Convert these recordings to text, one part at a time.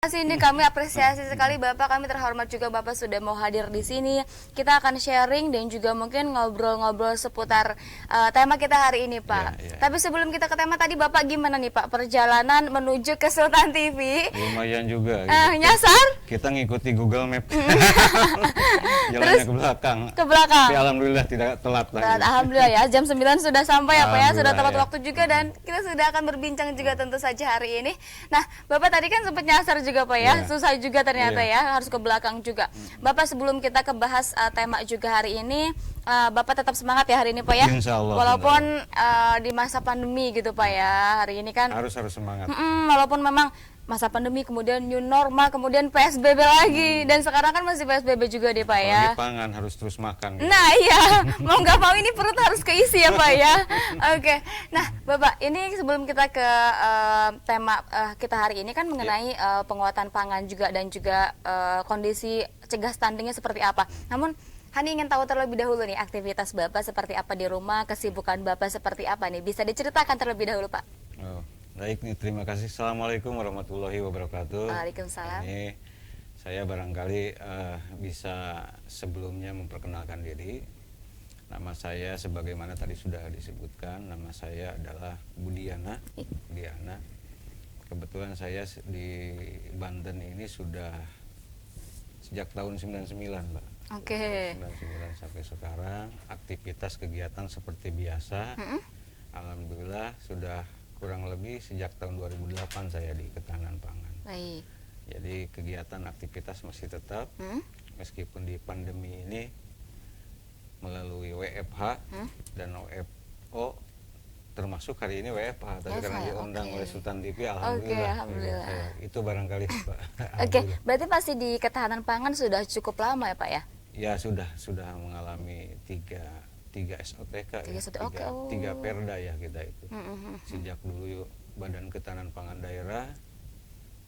Kasih ini kami apresiasi sekali Bapak, kami terhormat juga Bapak sudah mau hadir di sini. Kita akan sharing dan juga mungkin ngobrol-ngobrol seputar tema kita hari ini Pak. Tapi sebelum kita ke tema tadi Bapak gimana nih Pak perjalanan menuju ke Sultan TV? Lumayan juga. Gitu. Nyasar? Kita ngikuti Google Map. Terus Jalannya ke belakang. Ke belakang. Tapi alhamdulillah tidak telat lagi. Alhamdulillah ya, jam 9 sudah sampai ya Pak ya, sudah tepat waktu juga dan kita sudah akan berbincang juga tentu saja hari ini. Nah, Bapak tadi kan sempat nyasar juga Pak ya, susah juga ternyata ya, harus ke belakang juga. Bapak sebelum kita kebahas tema juga hari ini, Bapak tetap semangat ya hari ini Pak ya. Insya Allah. Walaupun di masa pandemi gitu Pak ya, hari ini kan harus semangat. Walaupun memang masa pandemi kemudian new normal, kemudian PSBB lagi dan sekarang kan masih PSBB juga deh Pak ya. Apalagi pangan harus terus makan. Gitu. Nah iya, mau nggak mau ini perut harus keisi ya Pak ya. Oke, nah Bapak ini sebelum kita ke tema kita hari ini kan mengenai penguatan pangan juga dan juga kondisi cegah stuntingnya seperti apa. Namun Hani ingin tahu terlebih dahulu nih aktivitas Bapak seperti apa di rumah, kesibukan Bapak seperti apa nih, bisa diceritakan terlebih dahulu Pak. Baik nih, terima kasih. Assalamualaikum warahmatullahi wabarakatuh. Waalaikumsalam. Ini saya barangkali bisa sebelumnya memperkenalkan diri. Nama saya sebagaimana tadi sudah disebutkan, nama saya adalah Budiana. Budiana. Kebetulan saya di Banten ini sudah sejak tahun 99, Mbak. Oke. 99 sampai sekarang, aktivitas kegiatan seperti biasa. Alhamdulillah sudah kurang lebih sejak tahun 2008 saya di ketahanan pangan. Baik. Jadi kegiatan aktivitas masih tetap meskipun di pandemi ini melalui WFH dan WFO, termasuk hari ini WFH tapi karena diundang oleh Sultan TV, alhamdulillah. Alhamdulillah. Itu barangkali Pak. Oke, berarti pasti di ketahanan pangan sudah cukup lama ya Pak ya? Ya sudah mengalami tiga SOTK, tiga perda ya kita itu. Sejak dulu Badan Ketahanan Pangan Daerah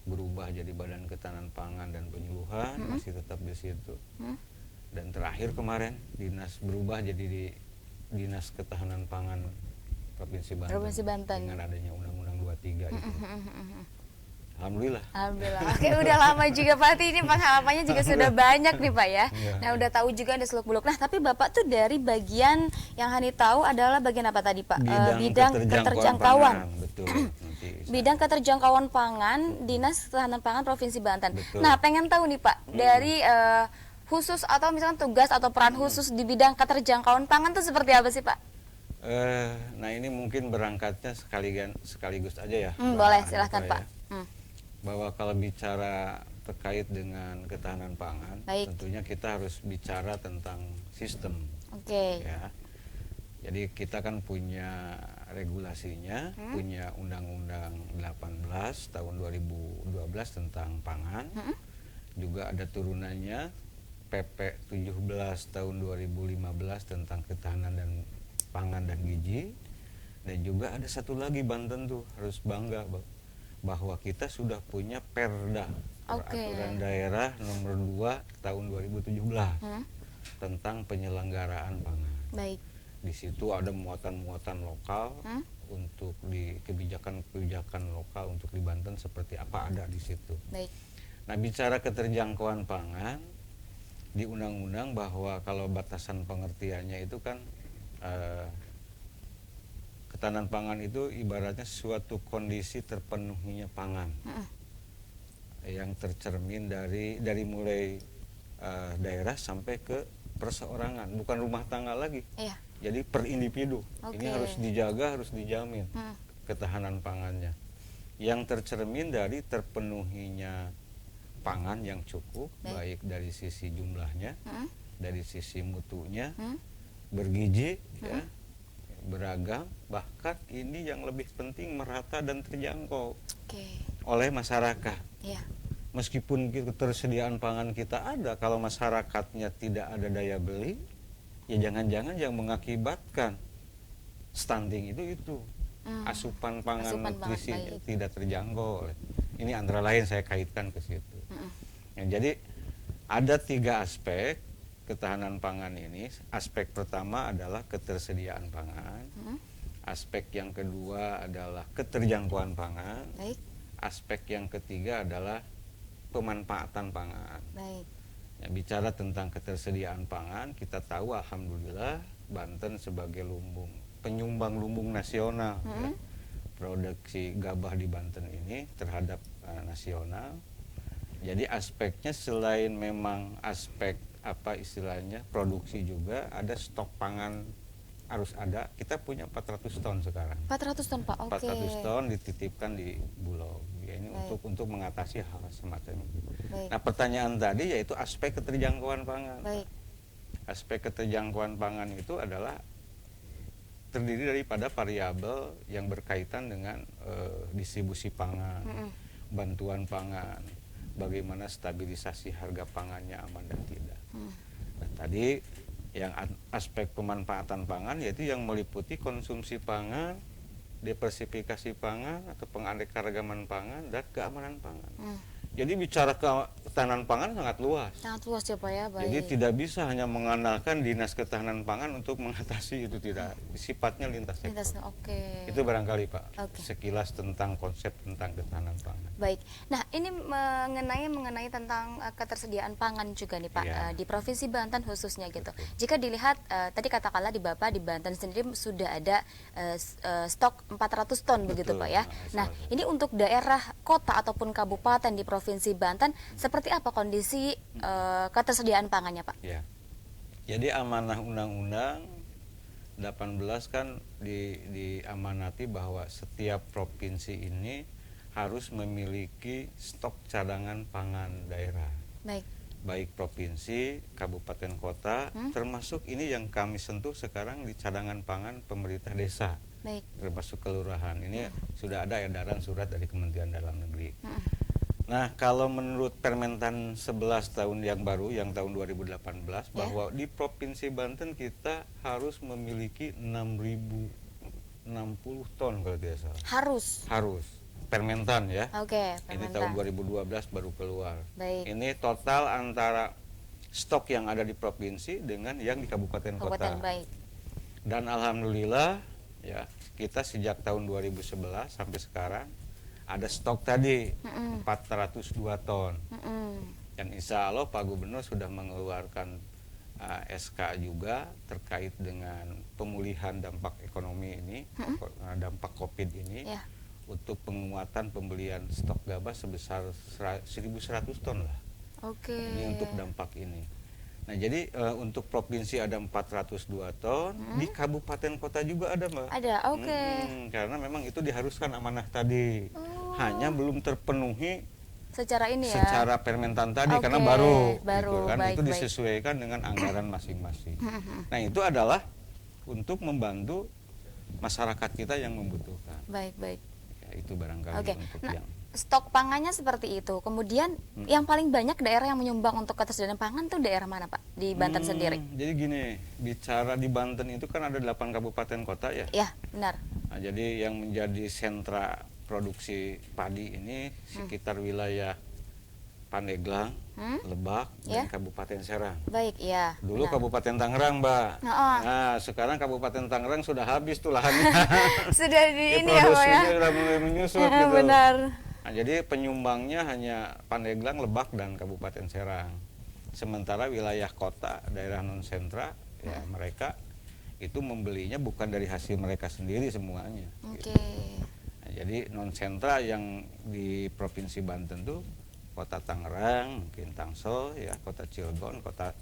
berubah jadi Badan Ketahanan Pangan dan Penyuluhan, masih tetap di situ. Dan terakhir kemarin dinas berubah jadi di Dinas Ketahanan Pangan Provinsi Banten. Dengan adanya Undang-Undang 23 itu. Alhamdulillah. Oke, udah lama juga Pak. Ini pengalamannya juga sudah banyak nih Pak ya. Nah, udah tahu juga ada seluk-beluk. Nah, tapi Bapak tuh dari bagian yang Hani tahu adalah bagian apa tadi Pak? Bidang keterjangkauan. Betul. Bidang keterjangkauan pangan Dinas Ketahanan Pangan Provinsi Banten. Betul. Nah, pengen tahu nih Pak, dari khusus atau misalkan tugas atau peran khusus di bidang keterjangkauan pangan tuh seperti apa sih Pak? Nah, ini mungkin berangkatnya sekaligus aja ya. Boleh, silahkan Pak. Bahwa kalau bicara terkait dengan ketahanan pangan, tentunya kita harus bicara tentang sistem. Ya. Jadi kita kan punya regulasinya, punya Undang-Undang 18 tahun 2012 tentang pangan. Juga ada turunannya PP 17 tahun 2015 tentang ketahanan dan pangan dan gizi. Dan juga ada satu lagi Banten tuh harus bangga bahwa kita sudah punya Perda, Peraturan Daerah nomor 2 tahun 2017 tentang penyelenggaraan pangan. Baik. Di situ ada muatan-muatan lokal untuk di kebijakan lokal untuk di Banten seperti apa ada di situ. Baik. Nah, bicara keterjangkauan pangan di undang-undang bahwa kalau batasan pengertiannya itu kan ketahanan pangan itu ibaratnya suatu kondisi terpenuhinya pangan yang tercermin dari mulai daerah sampai ke perseorangan, bukan rumah tangga lagi. Jadi per individu. Ini harus dijaga, harus dijamin ketahanan pangannya yang tercermin dari terpenuhinya pangan yang cukup, baik dari sisi jumlahnya, dari sisi mutunya, bergizi, ya, beragam, bahkan ini yang lebih penting merata dan terjangkau oleh masyarakat. Meskipun ketersediaan pangan kita ada, kalau masyarakatnya tidak ada daya beli, ya jangan-jangan yang mengakibatkan stunting itu asupan pangan nutrisinya tidak terjangkau. Ini antara lain saya kaitkan ke situ. Jadi ada 3 aspek ketahanan pangan ini. Aspek pertama adalah ketersediaan pangan. Aspek yang kedua adalah keterjangkauan pangan. Aspek yang ketiga adalah pemanfaatan pangan. Baik. Ya, bicara tentang ketersediaan pangan, kita tahu alhamdulillah Banten sebagai penyumbang lumbung nasional, ya. Produksi gabah di Banten ini terhadap nasional. Jadi aspeknya selain memang aspek apa istilahnya produksi, juga ada stok pangan harus ada. Kita punya 400 ton sekarang. 400 ton Pak, oke. 400 ton dititipkan di Bulog. Ya, ini Baik. untuk mengatasi hal semacam itu. Baik. Nah, pertanyaan tadi yaitu aspek keterjangkauan pangan. Baik. Aspek keterjangkauan pangan itu adalah terdiri daripada variabel yang berkaitan dengan distribusi pangan, bantuan pangan, bagaimana stabilisasi harga pangannya aman dan tidak. Nah, tadi yang aspek pemanfaatan pangan yaitu yang meliputi konsumsi pangan, diversifikasi pangan atau penganeka-ragaman pangan, dan keamanan pangan. Jadi bicara ketahanan pangan sangat luas. Sangat luas ya Pak ya, baik. Jadi tidak bisa hanya mengandalkan Dinas Ketahanan Pangan untuk mengatasi itu, tidak. Sifatnya lintas sektor. Oke. Itu barangkali Pak, Oke. sekilas tentang konsep tentang ketahanan pangan. Baik. Nah, ini mengenai tentang ketersediaan pangan juga nih Pak, Iya. di Provinsi Banten khususnya gitu. Betul. Jika dilihat tadi katakanlah di Bapak di Banten sendiri sudah ada stok 400 ton begitu Betul. Pak ya. Nah, ini untuk daerah kota ataupun kabupaten di Provinsi Banten seperti apa kondisi ketersediaan pangannya Pak? Ya. Jadi amanah Undang-Undang 18 kan diamanati bahwa setiap provinsi ini harus memiliki stok cadangan pangan daerah. Baik. Baik provinsi, kabupaten, kota, termasuk ini yang kami sentuh sekarang di cadangan pangan pemerintah desa, Baik. termasuk kelurahan. Ini sudah ada edaran surat dari Kementerian Dalam Negeri. Nah, kalau menurut Permentan 11 tahun yang baru, yang tahun 2018, bahwa di Provinsi Banten kita harus memiliki 6.060 ton kalau tidak salah. Harus. Permentan ya. Oke, Ini Permentan. tahun 2012 baru keluar. Baik. Ini total antara stok yang ada di provinsi dengan yang di kabupaten Kabupaten, kota. baik. Dan alhamdulillah ya, kita sejak tahun 2011 sampai sekarang ada stok tadi 402 ton. Dan insya Allah Pak Gubernur sudah mengeluarkan SK juga terkait dengan pemulihan dampak ekonomi ini, dampak COVID ini, Ya. untuk penguatan pembelian stok gabah sebesar 1.100 ton lah. Oke. Ini untuk dampak ini. Nah, jadi untuk provinsi ada 402 ton, di kabupaten kota juga ada, Mbak. Ada, oke. Karena memang itu diharuskan amanah tadi. Hanya belum terpenuhi Secara ini ya. secara permentan tadi, Oke, karena baru baru, gitu kan. baik, Itu baik. disesuaikan dengan anggaran masing-masing. Nah, itu adalah untuk membantu masyarakat kita yang membutuhkan. Baik, baik. Ya, itu barangkali Oke. untuk Nah, yang stok pangannya seperti itu. Kemudian yang paling banyak daerah yang menyumbang untuk ketersediaan pangan tuh daerah mana, Pak? Di Banten sendiri. Jadi gini, bicara di Banten itu kan ada 8 kabupaten kota ya. Ya, benar. Nah, jadi yang menjadi sentra produksi padi ini sekitar wilayah Pandeglang, Lebak, Ya. dan Kabupaten Serang. Baik, ya. Dulu benar. Kabupaten Tangerang, Mbak. Oh. Nah, sekarang Kabupaten Tangerang sudah habis tuh lahannya. Sudah di ini ya, Pak ya. Produksinya sudah mulai menyusut gitu. Benar. Nah, jadi penyumbangnya hanya Pandeglang, Lebak, dan Kabupaten Serang. Sementara wilayah kota, daerah non sentra, ya mereka itu membelinya bukan dari hasil mereka sendiri semuanya. Oke. Nah, jadi non sentra yang di Provinsi Banten tuh Kota Tangerang, mungkin Tangsel, ya, Kota Cilegon, Kota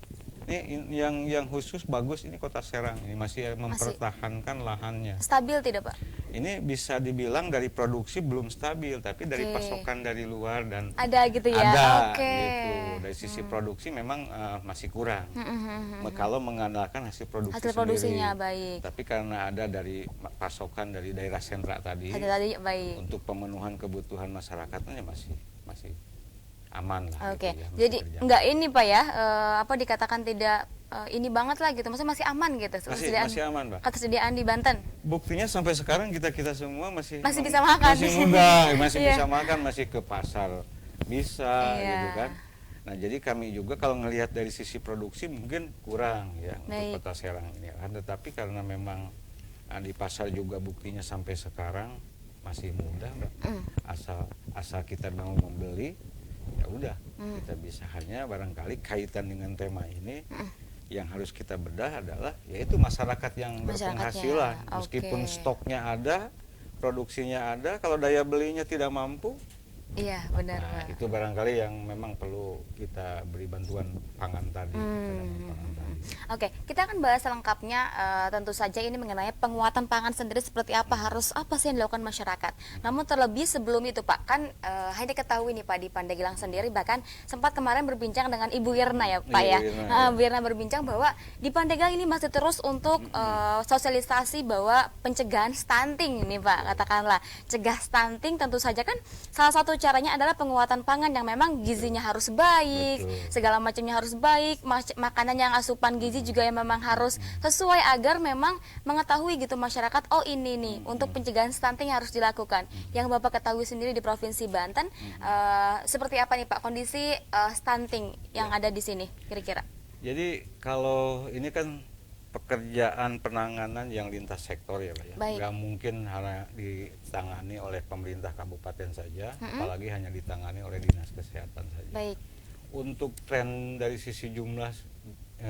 ini yang khusus bagus ini Kota Serang ini masih mempertahankan lahannya. Stabil tidak, Pak? Ini bisa dibilang dari produksi belum stabil, tapi dari Oke. pasokan dari luar dan Ada gitu ya. ada Oke. gitu. Dari sisi produksi memang masih kurang. Kalau mengandalkan hasil produksi Hasil produksinya sendiri. baik. Tapi karena ada dari pasokan dari daerah sentra tadi, Ada tadi baik. untuk pemenuhan kebutuhan masyarakatnya masih aman lah. Oke, gitu ya, masih jadi terjangkau. enggak ini Pak ya, apa dikatakan tidak ini banget lah gitu, maksudnya masih aman gitu, masih aman, Pak. ketersediaan di Banten. Buktinya sampai sekarang kita semua masih Bisa makan. masih muda, masih Iya. bisa makan, masih ke pasar bisa, Iya. gitu kan. Nah, jadi kami juga kalau ngelihat dari sisi produksi mungkin kurang ya Baik. untuk Kota Serang ini kan, tetapi karena memang di pasar juga buktinya sampai sekarang masih mudah, Mbak. Asal kita mau membeli, ya udah kita bisa. Hanya barangkali kaitan dengan tema ini yang harus kita bedah adalah yaitu masyarakat yang berpenghasilan. Meskipun stoknya ada, produksinya ada, kalau daya belinya tidak mampu, iya benar. nah, itu barangkali yang memang perlu kita beri bantuan pangan tadi. Oke, kita akan bahas lengkapnya. Tentu saja ini mengenai penguatan pangan sendiri seperti apa, harus apa sih yang dilakukan masyarakat. Namun terlebih sebelum itu Pak, kan hanya diketahui nih Pak di Pandeglang sendiri, bahkan sempat kemarin berbincang dengan Ibu Irna ya Pak ya. Bu Irna berbincang bahwa di Pandeglang ini masih terus untuk sosialisasi bahwa pencegahan stunting ini Pak, katakanlah cegah stunting. Tentu saja kan salah satu caranya adalah penguatan pangan yang memang gizinya harus baik, segala macamnya harus baik, makanan yang asupan gizi juga yang memang harus sesuai agar memang mengetahui gitu masyarakat, oh ini nih untuk pencegahan stunting harus dilakukan. Yang Bapak ketahui sendiri di Provinsi Banten, seperti apa nih Pak kondisi stunting yang ada di sini kira-kira? Jadi kalau ini kan pekerjaan penanganan yang lintas sektor ya Pak ya. Nggak mungkin hanya ditangani oleh pemerintah kabupaten saja, apalagi hanya ditangani oleh dinas kesehatan saja. Baik. Untuk tren dari sisi jumlah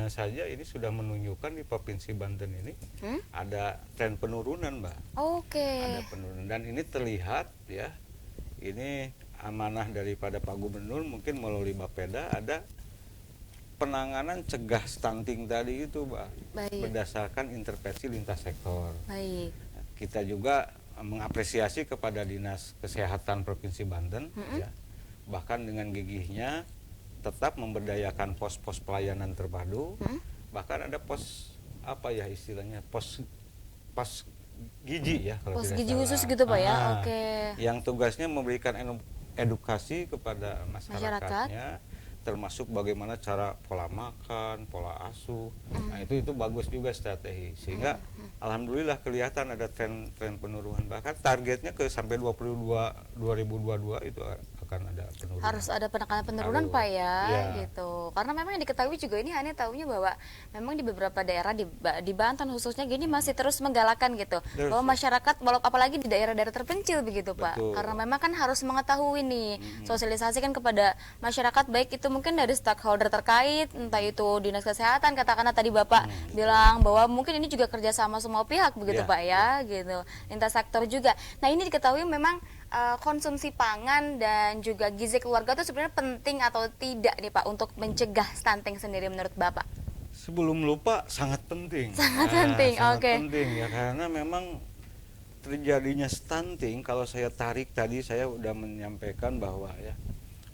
saja ini sudah menunjukkan di Provinsi Banten ini ada tren penurunan Mbak. Ada penurunan dan ini terlihat ya, ini amanah daripada Pak Gubernur mungkin melalui Bapeda ada penanganan cegah stunting tadi itu Mbak. Berdasarkan intervensi lintas sektor. Kita juga mengapresiasi kepada Dinas Kesehatan Provinsi Banten ya, bahkan dengan gigihnya tetap memberdayakan pos-pos pelayanan terpadu, bahkan ada pos apa ya istilahnya pos gizi ya kalau pos tidak gizi salah. Khusus gitu Pak ya. Yang tugasnya memberikan edukasi kepada masyarakatnya, termasuk bagaimana cara pola makan, pola asuh. Nah itu bagus juga strategi sehingga alhamdulillah kelihatan ada tren penurunan, bahkan targetnya ke sampai 2022 itu akan ada penurunan. Harus ada penekanan penurunan Pak ya, gitu. Karena memang yang diketahui juga ini hanya tahunya bahwa memang di beberapa daerah di Banten khususnya gini masih terus menggalakkan gitu bahwa masyarakat apalagi di daerah-daerah terpencil begitu Pak. Karena memang kan harus mengetahui nih, sosialisasikan kepada masyarakat baik itu mungkin dari stakeholder terkait, entah itu dinas kesehatan, katakanlah tadi Bapak bilang bahwa mungkin ini juga kerjasama semua pihak begitu Pak ya, gitu. Lintas sektor juga. Nah ini diketahui memang konsumsi pangan dan juga gizi keluarga itu sebenarnya penting atau tidak nih Pak untuk mencegah stunting sendiri menurut Bapak? Sebelum lupa sangat penting. Sangat penting, sangat penting ya, karena memang terjadinya stunting kalau saya tarik tadi saya udah menyampaikan bahwa ya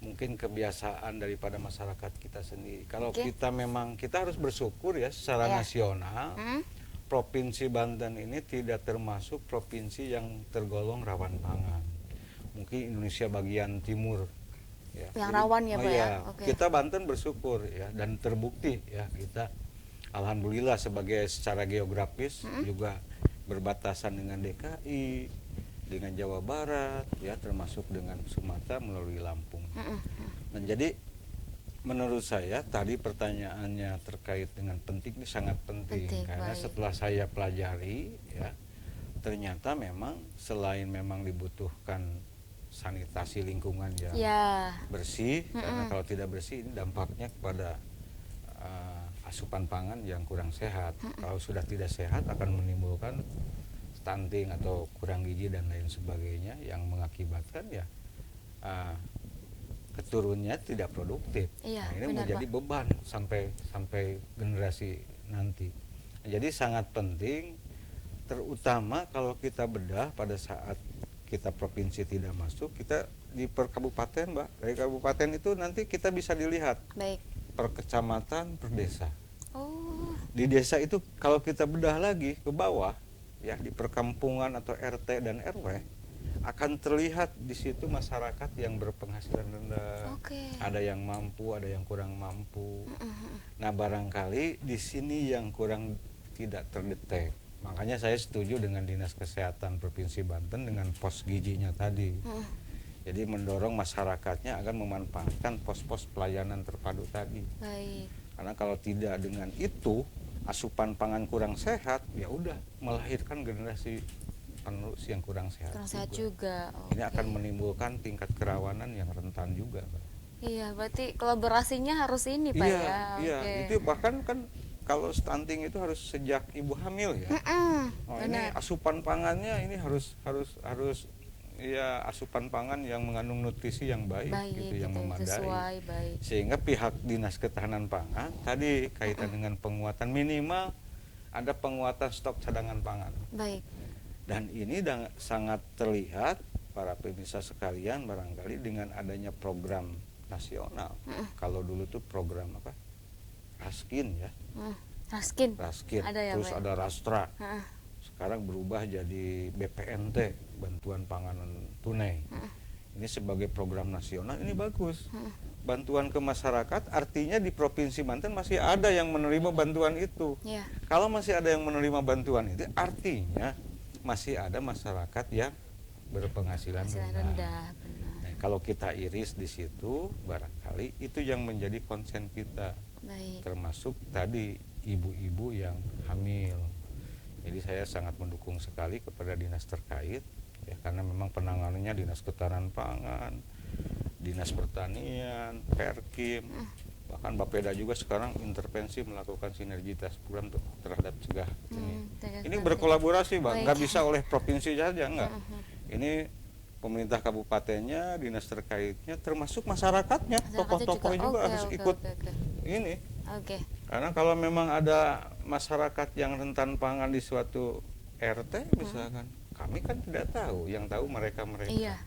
mungkin kebiasaan daripada masyarakat kita sendiri. Kalau kita memang kita harus bersyukur ya secara nasional. Provinsi Banten ini tidak termasuk provinsi yang tergolong rawan pangan. Mungkin Indonesia bagian timur ya. Yang rawan ya Pak ya. Kita Banten bersyukur ya dan terbukti ya kita alhamdulillah sebagai secara geografis juga berbatasan dengan DKI, dengan Jawa Barat ya, termasuk dengan Sumatera melalui Lampung. Dan jadi menurut saya tadi pertanyaannya terkait dengan penting ini sangat penting karena setelah saya pelajari ya ternyata memang selain memang dibutuhkan sanitasi lingkungan yang bersih, karena kalau tidak bersih ini dampaknya kepada asupan pangan yang kurang sehat. Kalau sudah tidak sehat akan menimbulkan stunting atau kurang gizi dan lain sebagainya yang mengakibatkan ya keturunnya tidak produktif. Nah, ini menjadi beban sampai generasi nanti. Jadi sangat penting, terutama kalau kita bedah pada saat kita provinsi tidak masuk, kita di per kabupaten Mbak, dari kabupaten itu nanti kita bisa dilihat per kecamatan, per desa. Di desa itu kalau kita bedah lagi ke bawah ya, di perkampungan atau RT dan RW akan terlihat di situ masyarakat yang berpenghasilan rendah, ada yang mampu, ada yang kurang mampu. Nah barangkali di sini yang kurang tidak terdetek. Makanya saya setuju dengan Dinas Kesehatan Provinsi Banten dengan pos gizinya tadi. Jadi mendorong masyarakatnya agar memanfaatkan pos-pos pelayanan terpadu tadi. Karena kalau tidak dengan itu, asupan pangan kurang sehat, ya udah melahirkan generasi penerus yang kurang sehat juga. Ini akan menimbulkan tingkat kerawanan yang rentan juga, Pak. Iya, berarti kolaborasinya harus ini Pak Iya, ya. iya, Oke. itu bahkan kan kalau stunting itu harus sejak ibu hamil ya. Oh, ini Benar. asupan pangannya ini harus ya asupan pangan yang mengandung nutrisi yang baik, Baik gitu, yang gitu, memadai. sesuai baik. Sehingga pihak Dinas Ketahanan Pangan tadi kaitan dengan penguatan minimal ada penguatan stok cadangan pangan. Baik. Dan ini sangat terlihat para pemirsa sekalian barangkali dengan adanya program nasional. Kalau dulu tuh program apa? Raskin ya. Raskin. Raskin. Ada ya, Terus Pak? ada Rastra. Heeh. Sekarang berubah jadi BPNT, bantuan panganan tunai. Ini sebagai program nasional ini bagus. Bantuan ke masyarakat artinya di Provinsi Banten masih ada yang menerima bantuan itu. Iya. Kalau masih ada yang menerima bantuan itu artinya masih ada masyarakat yang berpenghasilan Penghasilan rendah. rendah, benar. Nah, kalau kita iris di situ barangkali itu yang menjadi konsen kita. Baik. Termasuk tadi ibu-ibu yang hamil. Jadi saya sangat mendukung sekali kepada dinas terkait ya, karena memang penanganannya Dinas Ketahanan Pangan, Dinas Pertanian, Perkim, bahkan Bapeda juga sekarang intervensi melakukan sinergitas program terhadap cegah ini. Ini berkolaborasi, Bang. Nggak bisa oleh provinsi saja, enggak. Ini pemerintah kabupatennya, dinas terkaitnya, termasuk masyarakatnya, tokoh-tokoh juga harus ikut ini. Oke. Karena kalau memang ada masyarakat yang rentan pangan di suatu RT misalkan, kami kan tidak tahu, yang tahu mereka-mereka. Iya.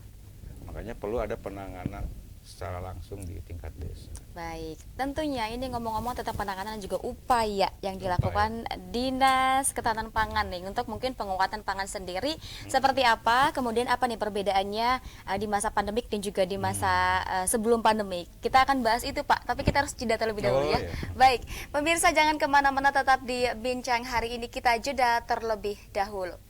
Makanya perlu ada penanganan secara langsung di tingkat desa. Baik, tentunya ini ngomong-ngomong tentang penanganan dan juga upaya yang dilakukan Dinas Ketahanan Pangan nih untuk mungkin penguatan pangan sendiri seperti apa, kemudian apa nih perbedaannya di masa pandemik dan juga di masa sebelum pandemik. Kita akan bahas itu Pak, tapi kita harus jeda terlebih dahulu ya. Iya. Baik, pemirsa jangan kemana-mana, tetap di Bincang hari ini, kita jeda terlebih dahulu.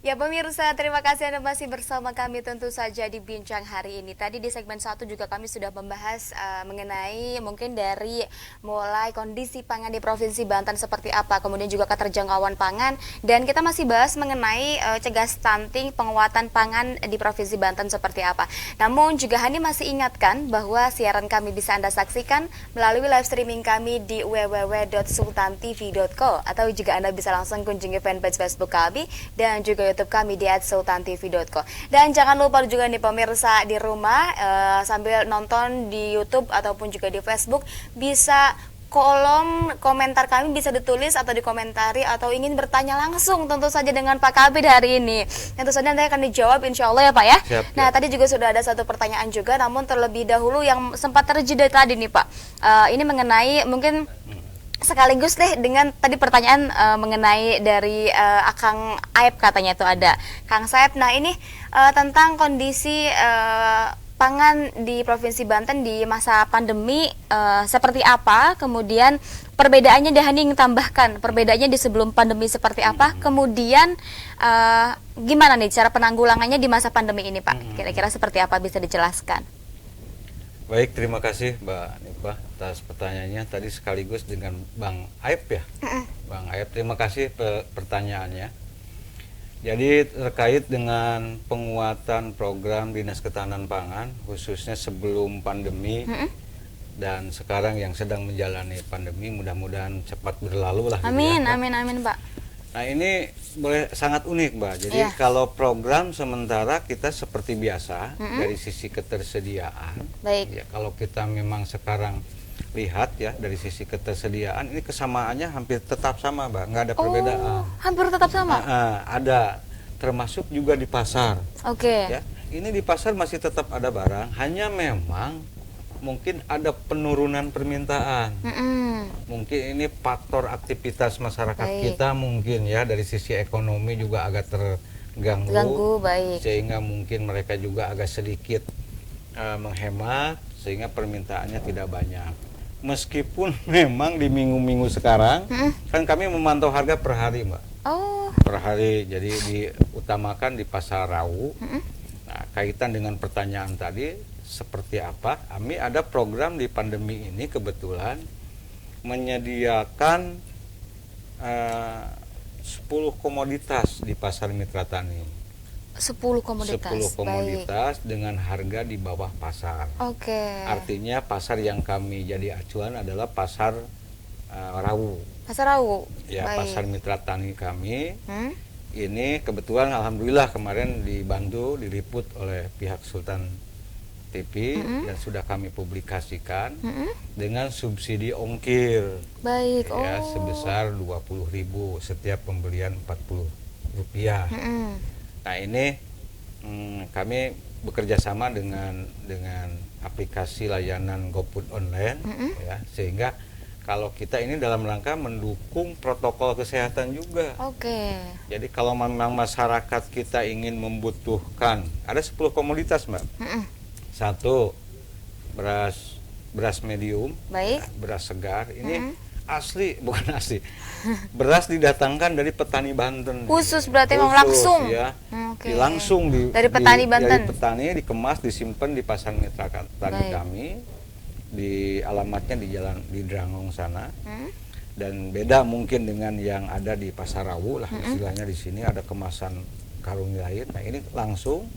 Ya pemirsa, terima kasih Anda masih bersama kami tentu saja di Bincang hari ini. Tadi di segmen 1 juga kami sudah membahas mengenai mungkin dari mulai kondisi pangan di Provinsi Banten seperti apa, kemudian juga keterjangkauan pangan, dan kita masih bahas mengenai cegah stunting, penguatan pangan di Provinsi Banten seperti apa. Namun juga Hani masih ingatkan bahwa siaran kami bisa Anda saksikan melalui live streaming kami di www.sultantv.co, atau juga Anda bisa langsung kunjungi fanpage Facebook kami dan juga YouTube kami di @sultantv.co. Dan jangan lupa juga nih pemirsa di rumah sambil nonton di YouTube ataupun juga di Facebook, bisa kolom komentar kami bisa ditulis atau dikomentari, atau ingin bertanya langsung tentu saja dengan Pak Kabid hari ini. Tentu saja nanti akan dijawab insya Allah ya Pak ya. Siap, Nah ya. tadi juga sudah ada satu pertanyaan juga, namun terlebih dahulu yang sempat terjeda tadi nih Pak, ini mengenai mungkin sekaligus deh dengan tadi pertanyaan mengenai dari Akang Aep, katanya itu ada Kang Saep. Nah ini tentang kondisi pangan di Provinsi Banten di masa pandemi seperti apa, kemudian perbedaannya Dahani ingin tambahkan perbedaannya di sebelum pandemi seperti apa, kemudian gimana nih cara penanggulangannya di masa pandemi ini Pak, kira-kira seperti apa, bisa dijelaskan? Baik, terima kasih Mbak Nipa atas pertanyaannya tadi sekaligus dengan Bang Aep ya. Bang Aep, terima kasih pertanyaannya. Jadi terkait dengan penguatan program Dinas Ketahanan Pangan khususnya sebelum pandemi dan sekarang yang sedang menjalani pandemi, mudah-mudahan cepat berlalu lah. Amin, gitu ya, amin, amin Pak. Nah ini boleh sangat unik Mbak. Jadi Iya. kalau program sementara kita seperti biasa dari sisi ketersediaan. Baik. Ya, kalau kita memang sekarang lihat ya dari sisi ketersediaan ini kesamaannya hampir tetap sama Mbak, nggak ada perbedaan. Oh, hampir tetap sama. Ada, termasuk juga di pasar. Oke. Ya, ini di pasar masih tetap ada barang, hanya memang mungkin ada penurunan permintaan. Mungkin ini faktor aktivitas masyarakat Baik. kita mungkin ya dari sisi ekonomi juga agak terganggu. Ganggu, baik. Sehingga mungkin mereka juga agak sedikit menghemat sehingga permintaannya tidak banyak. Meskipun memang di minggu-minggu sekarang kan kami memantau harga per hari Mbak. Oh, Per hari, jadi diutamakan di pasar Rawu. Nah, kaitan dengan pertanyaan tadi seperti apa, kami ada program di pandemi ini kebetulan menyediakan 10 komoditas di pasar Mitra Tani. 10 komoditas. 10 komoditas dengan harga di bawah pasar. Oke. Artinya pasar yang kami jadi acuan adalah pasar Rawu. Pasar Rawu. Ya, Baik. pasar Mitra Tani kami. Ini kebetulan alhamdulillah kemarin dibantu diliput oleh pihak Sultan TV dan sudah kami publikasikan dengan subsidi ongkir. Baik. Ya, Oh. sebesar 20.000 setiap pembelian Rp40. Nah, ini kami bekerja sama dengan aplikasi layanan GoFood online ya, sehingga kalau kita ini dalam rangka mendukung protokol kesehatan juga. Oke. Jadi kalau memang masyarakat kita ingin membutuhkan, ada 10 komoditas Mbak. Satu, beras medium, Baik. beras segar. Ini asli, bukan asli. Beras didatangkan dari petani Banten. Khusus berarti memang Khusus, langsung. Ya. Oke. Langsung Dari petani Banten. Dari petani dikemas, disimpan di pasar Mitra Tani Baik. kami. Di alamatnya di jalan di Drangong sana. Dan beda mungkin dengan yang ada di pasar Rawu lah, istilahnya di sini ada kemasan karung lain. Nah, ini langsung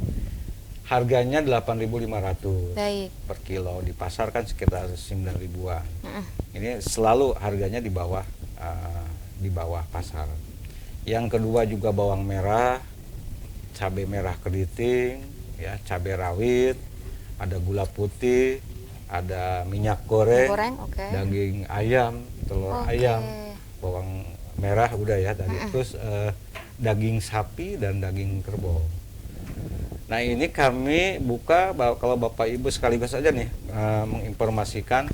harganya 8.500 Baik. per kilo, di pasar kan sekitar 9.000-an. Ini selalu harganya di bawah pasar. Yang kedua juga bawang merah, cabai merah keriting, ya, cabai rawit, ada gula putih, ada minyak goreng, Oke. daging ayam, telur Oke. ayam, bawang merah udah ya tadi, terus daging sapi dan daging kerbau. Nah, ini kami buka kalau Bapak Ibu sekaligus aja nih menginformasikan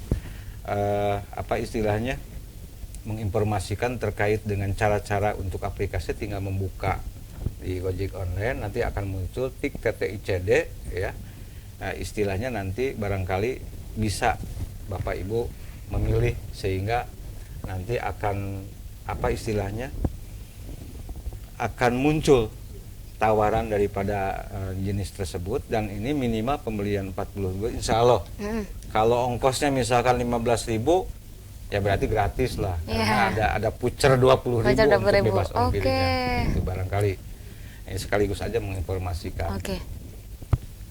apa istilahnya, menginformasikan terkait dengan cara-cara untuk aplikasi, tinggal membuka di Gojek online, nanti akan muncul tik TTICD ya. Nah, istilahnya nanti barangkali bisa Bapak Ibu memilih sehingga nanti akan apa istilahnya akan muncul tawaran daripada jenis tersebut, dan ini minimal pembelian 40.000 insya Allah. Kalau ongkosnya misalkan 15.000 ya berarti gratis lah, karena ada voucher 20.000 Voucher untuk 20.000. bebas ongkirnya. Oke. Itu barangkali ini sekaligus aja menginformasikan. Oke.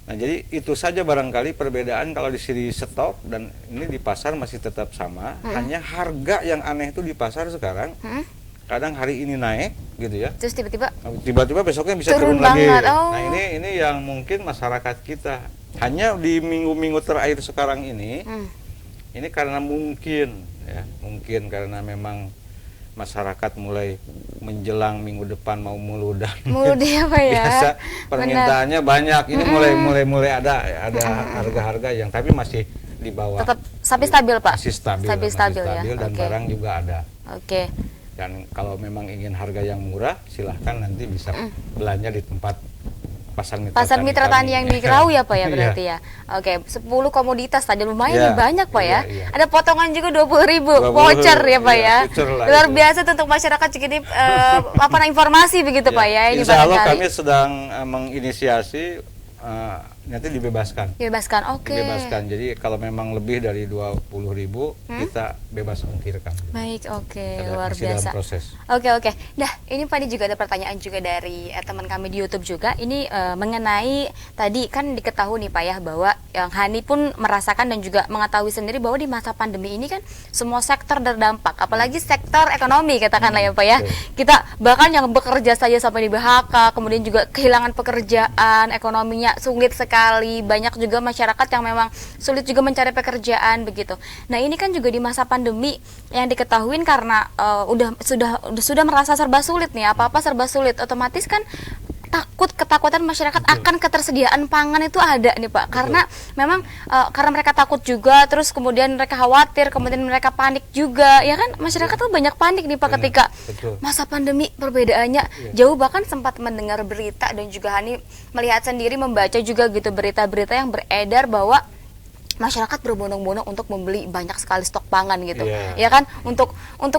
Nah, jadi itu saja barangkali perbedaan kalau di sini stok dan ini di pasar masih tetap sama. Hanya harga yang aneh itu di pasar sekarang. Kadang hari ini naik, gitu ya. Terus Tiba-tiba besoknya bisa turun turun lagi. banget. Oh. Nah, ini yang mungkin masyarakat kita hanya di minggu-minggu terakhir sekarang ini. Ini karena mungkin karena memang masyarakat mulai menjelang minggu depan mau muludan. Muludi apa ya? Biasa permintaannya banyak. Ini mulai ada harga-harga yang tapi masih di bawah. Tetap stabil, Pak. Masih stabil Ya. Dan barang juga ada. Oke. Dan kalau memang ingin harga yang murah, silahkan nanti bisa belanja di tempat pasar mitra tani yang di Kerau ya Pak ya berarti ya. Oke, 10 komoditas tadi lumayan banyak Pak ya. Ada potongan juga 20.000 voucher ya Pak ya. Luar biasa tuh untuk masyarakat Cikidip lapangan informasi begitu Pak ya. Ini Insya Allah kami sedang menginisiasi nanti dibebaskan. Oke. Dibebaskan. Jadi kalau memang lebih dari 20.000 kita bebas ongkirkan. Baik, oke, luar biasa. Dalam proses. Oke. Nah, ini Pak juga ada pertanyaan juga dari teman kami di YouTube juga. Ini mengenai tadi kan diketahui nih Pak ya bahwa yang Hani pun merasakan dan juga mengetahui sendiri bahwa di masa pandemi ini kan semua sektor terdampak, apalagi sektor ekonomi katakanlah ya Pak ya. Kita bahkan yang bekerja saja sampai di PHK, kemudian juga kehilangan pekerjaan, ekonominya sulit sekali, banyak juga masyarakat yang memang sulit juga mencari pekerjaan begitu. Nah ini kan juga di masa pandemi yang diketahui karena sudah merasa serba sulit nih, apa-apa serba sulit, otomatis kan ketakutan masyarakat akan ketersediaan pangan itu ada nih Pak. Karena memang karena mereka takut juga, terus kemudian mereka khawatir, kemudian mereka panik juga, ya kan masyarakat tuh banyak panik nih Pak ketika masa pandemi. Perbedaannya jauh, bahkan sempat mendengar berita dan juga Hani melihat sendiri, membaca juga gitu berita-berita yang beredar bahwa masyarakat berbondong-bondong untuk membeli banyak sekali stok pangan gitu, ya kan, untuk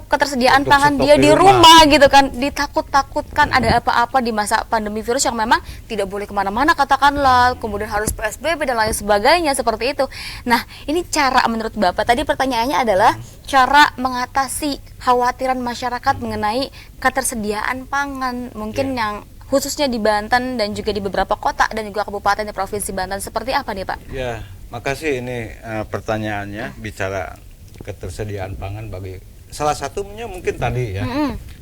ketersediaan pangan dia di rumah gitu kan, ditakut-takutkan ada apa-apa di masa pandemi virus yang memang tidak boleh kemana-mana katakanlah, kemudian harus PSBB dan lain sebagainya seperti itu. Nah ini cara menurut Bapak, tadi pertanyaannya adalah cara mengatasi khawatiran masyarakat mengenai ketersediaan pangan mungkin yang khususnya di Banten dan juga di beberapa kota dan juga kabupaten di Provinsi Banten, seperti apa nih Pak? Ya, makasih ini pertanyaannya, bicara ketersediaan pangan bagi salah satunya mungkin tadi ya.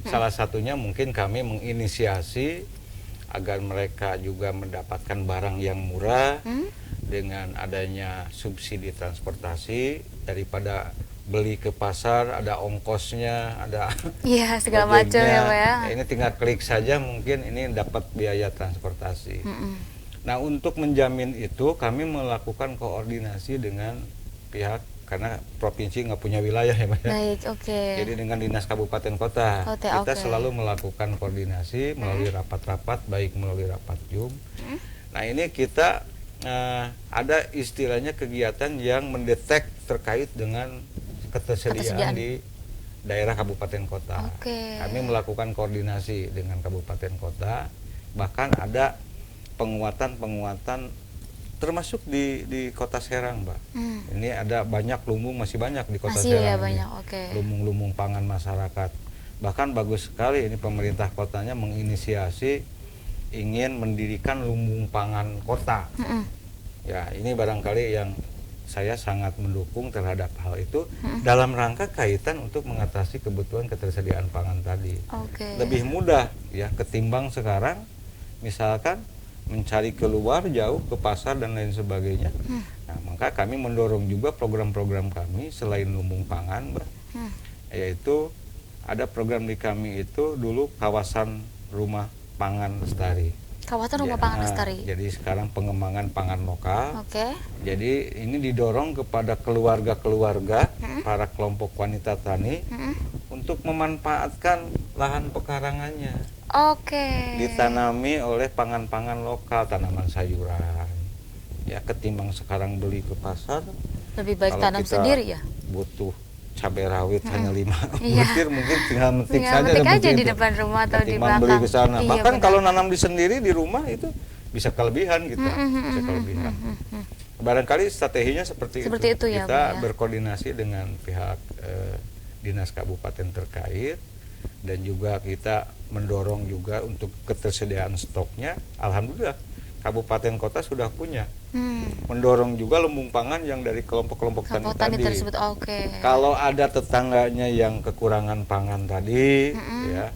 Salah satunya mungkin kami menginisiasi agar mereka juga mendapatkan barang yang murah dengan adanya subsidi transportasi, daripada beli ke pasar ada ongkosnya, ada segala macam ya Pak ya. Ini tinggal klik saja mungkin ini dapat biaya transportasi. Nah untuk menjamin itu kami melakukan koordinasi dengan pihak, karena provinsi nggak punya wilayah ya Pak ya. Baik, oke. Jadi dengan dinas kabupaten kota kita selalu melakukan koordinasi melalui rapat-rapat, baik melalui rapat Jum. Nah ini kita ada istilahnya kegiatan yang mendetek terkait dengan ketersediaan di daerah kabupaten kota. Kami melakukan koordinasi dengan kabupaten kota, bahkan ada penguatan termasuk di kota Serang, Mbak. Ini ada banyak lumbung, masih banyak di kota Serang. Lumbung-lumbung pangan masyarakat. Bahkan bagus sekali ini pemerintah kotanya menginisiasi ingin mendirikan lumbung pangan kota. Ya, ini barangkali yang saya sangat mendukung terhadap hal itu dalam rangka kaitan untuk mengatasi kebutuhan ketersediaan pangan tadi. Lebih mudah ya ketimbang sekarang misalkan mencari keluar jauh ke pasar dan lain sebagainya. Nah, maka kami mendorong juga program-program kami selain lumbung pangan, Mbak. Yaitu ada program di kami itu dulu kawasan rumah pangan lestari. Kawasan rumah pangan lestari. Jadi sekarang pengembangan pangan lokal. Jadi ini didorong kepada keluarga-keluarga, para kelompok wanita tani untuk memanfaatkan lahan pekarangannya. Ditanami oleh pangan-pangan lokal, tanaman sayuran. Ya ketimbang sekarang beli ke pasar. Lebih baik tanam sendiri ya. Butuh cabai rawit hanya 5 butir, mungkin tinggal metik aja di depan rumah atau di belakang. Beli ke sana. Bahkan kalau nanam di sendiri di rumah itu bisa kelebihan gitu. Bisa kelebihan. Barangkali strateginya seperti itu ya, kita berkoordinasi dengan pihak dinas kabupaten terkait, dan juga kita mendorong juga untuk ketersediaan stoknya. Alhamdulillah kabupaten kota sudah punya. Mendorong juga lumbung pangan yang dari kelompok-kelompok tani tersebut. Kalau ada tetangganya yang kekurangan pangan tadi, ya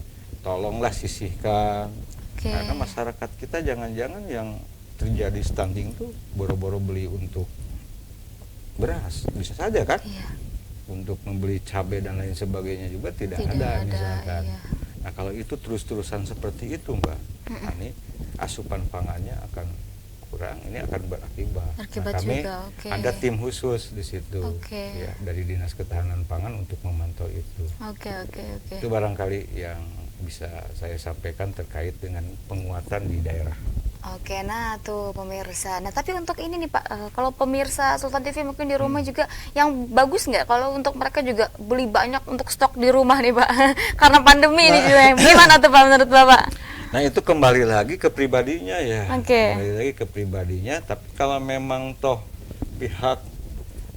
tolonglah sisihkan. Oke. Karena masyarakat kita jangan-jangan yang terjadi stunting tuh boro-boro beli untuk beras, bisa saja kan? Iya. Untuk membeli cabai dan lain sebagainya juga tidak Tidak ada ada, misalkan. iya. Nah kalau itu terus-terusan seperti itu Mbak, nah, ini asupan pangannya akan kurang, ini akan berakibat. Berakibat Nah, kami juga, oke. ada tim khusus di situ, Oke. ya, dari Dinas Ketahanan Pangan untuk memantau itu. Oke. Itu barangkali yang bisa saya sampaikan terkait dengan penguatan di daerah. Oke, nah tuh pemirsa. Nah tapi untuk ini nih Pak, kalau pemirsa Sultan TV mungkin di rumah juga yang bagus nggak kalau untuk mereka juga beli banyak untuk stok di rumah nih Pak, karena pandemi ini juga. Gimana tuh Pak menurut Bapak? Nah itu kembali lagi ke pribadinya ya. Oke. Kembali lagi ke pribadinya. Tapi kalau memang toh pihak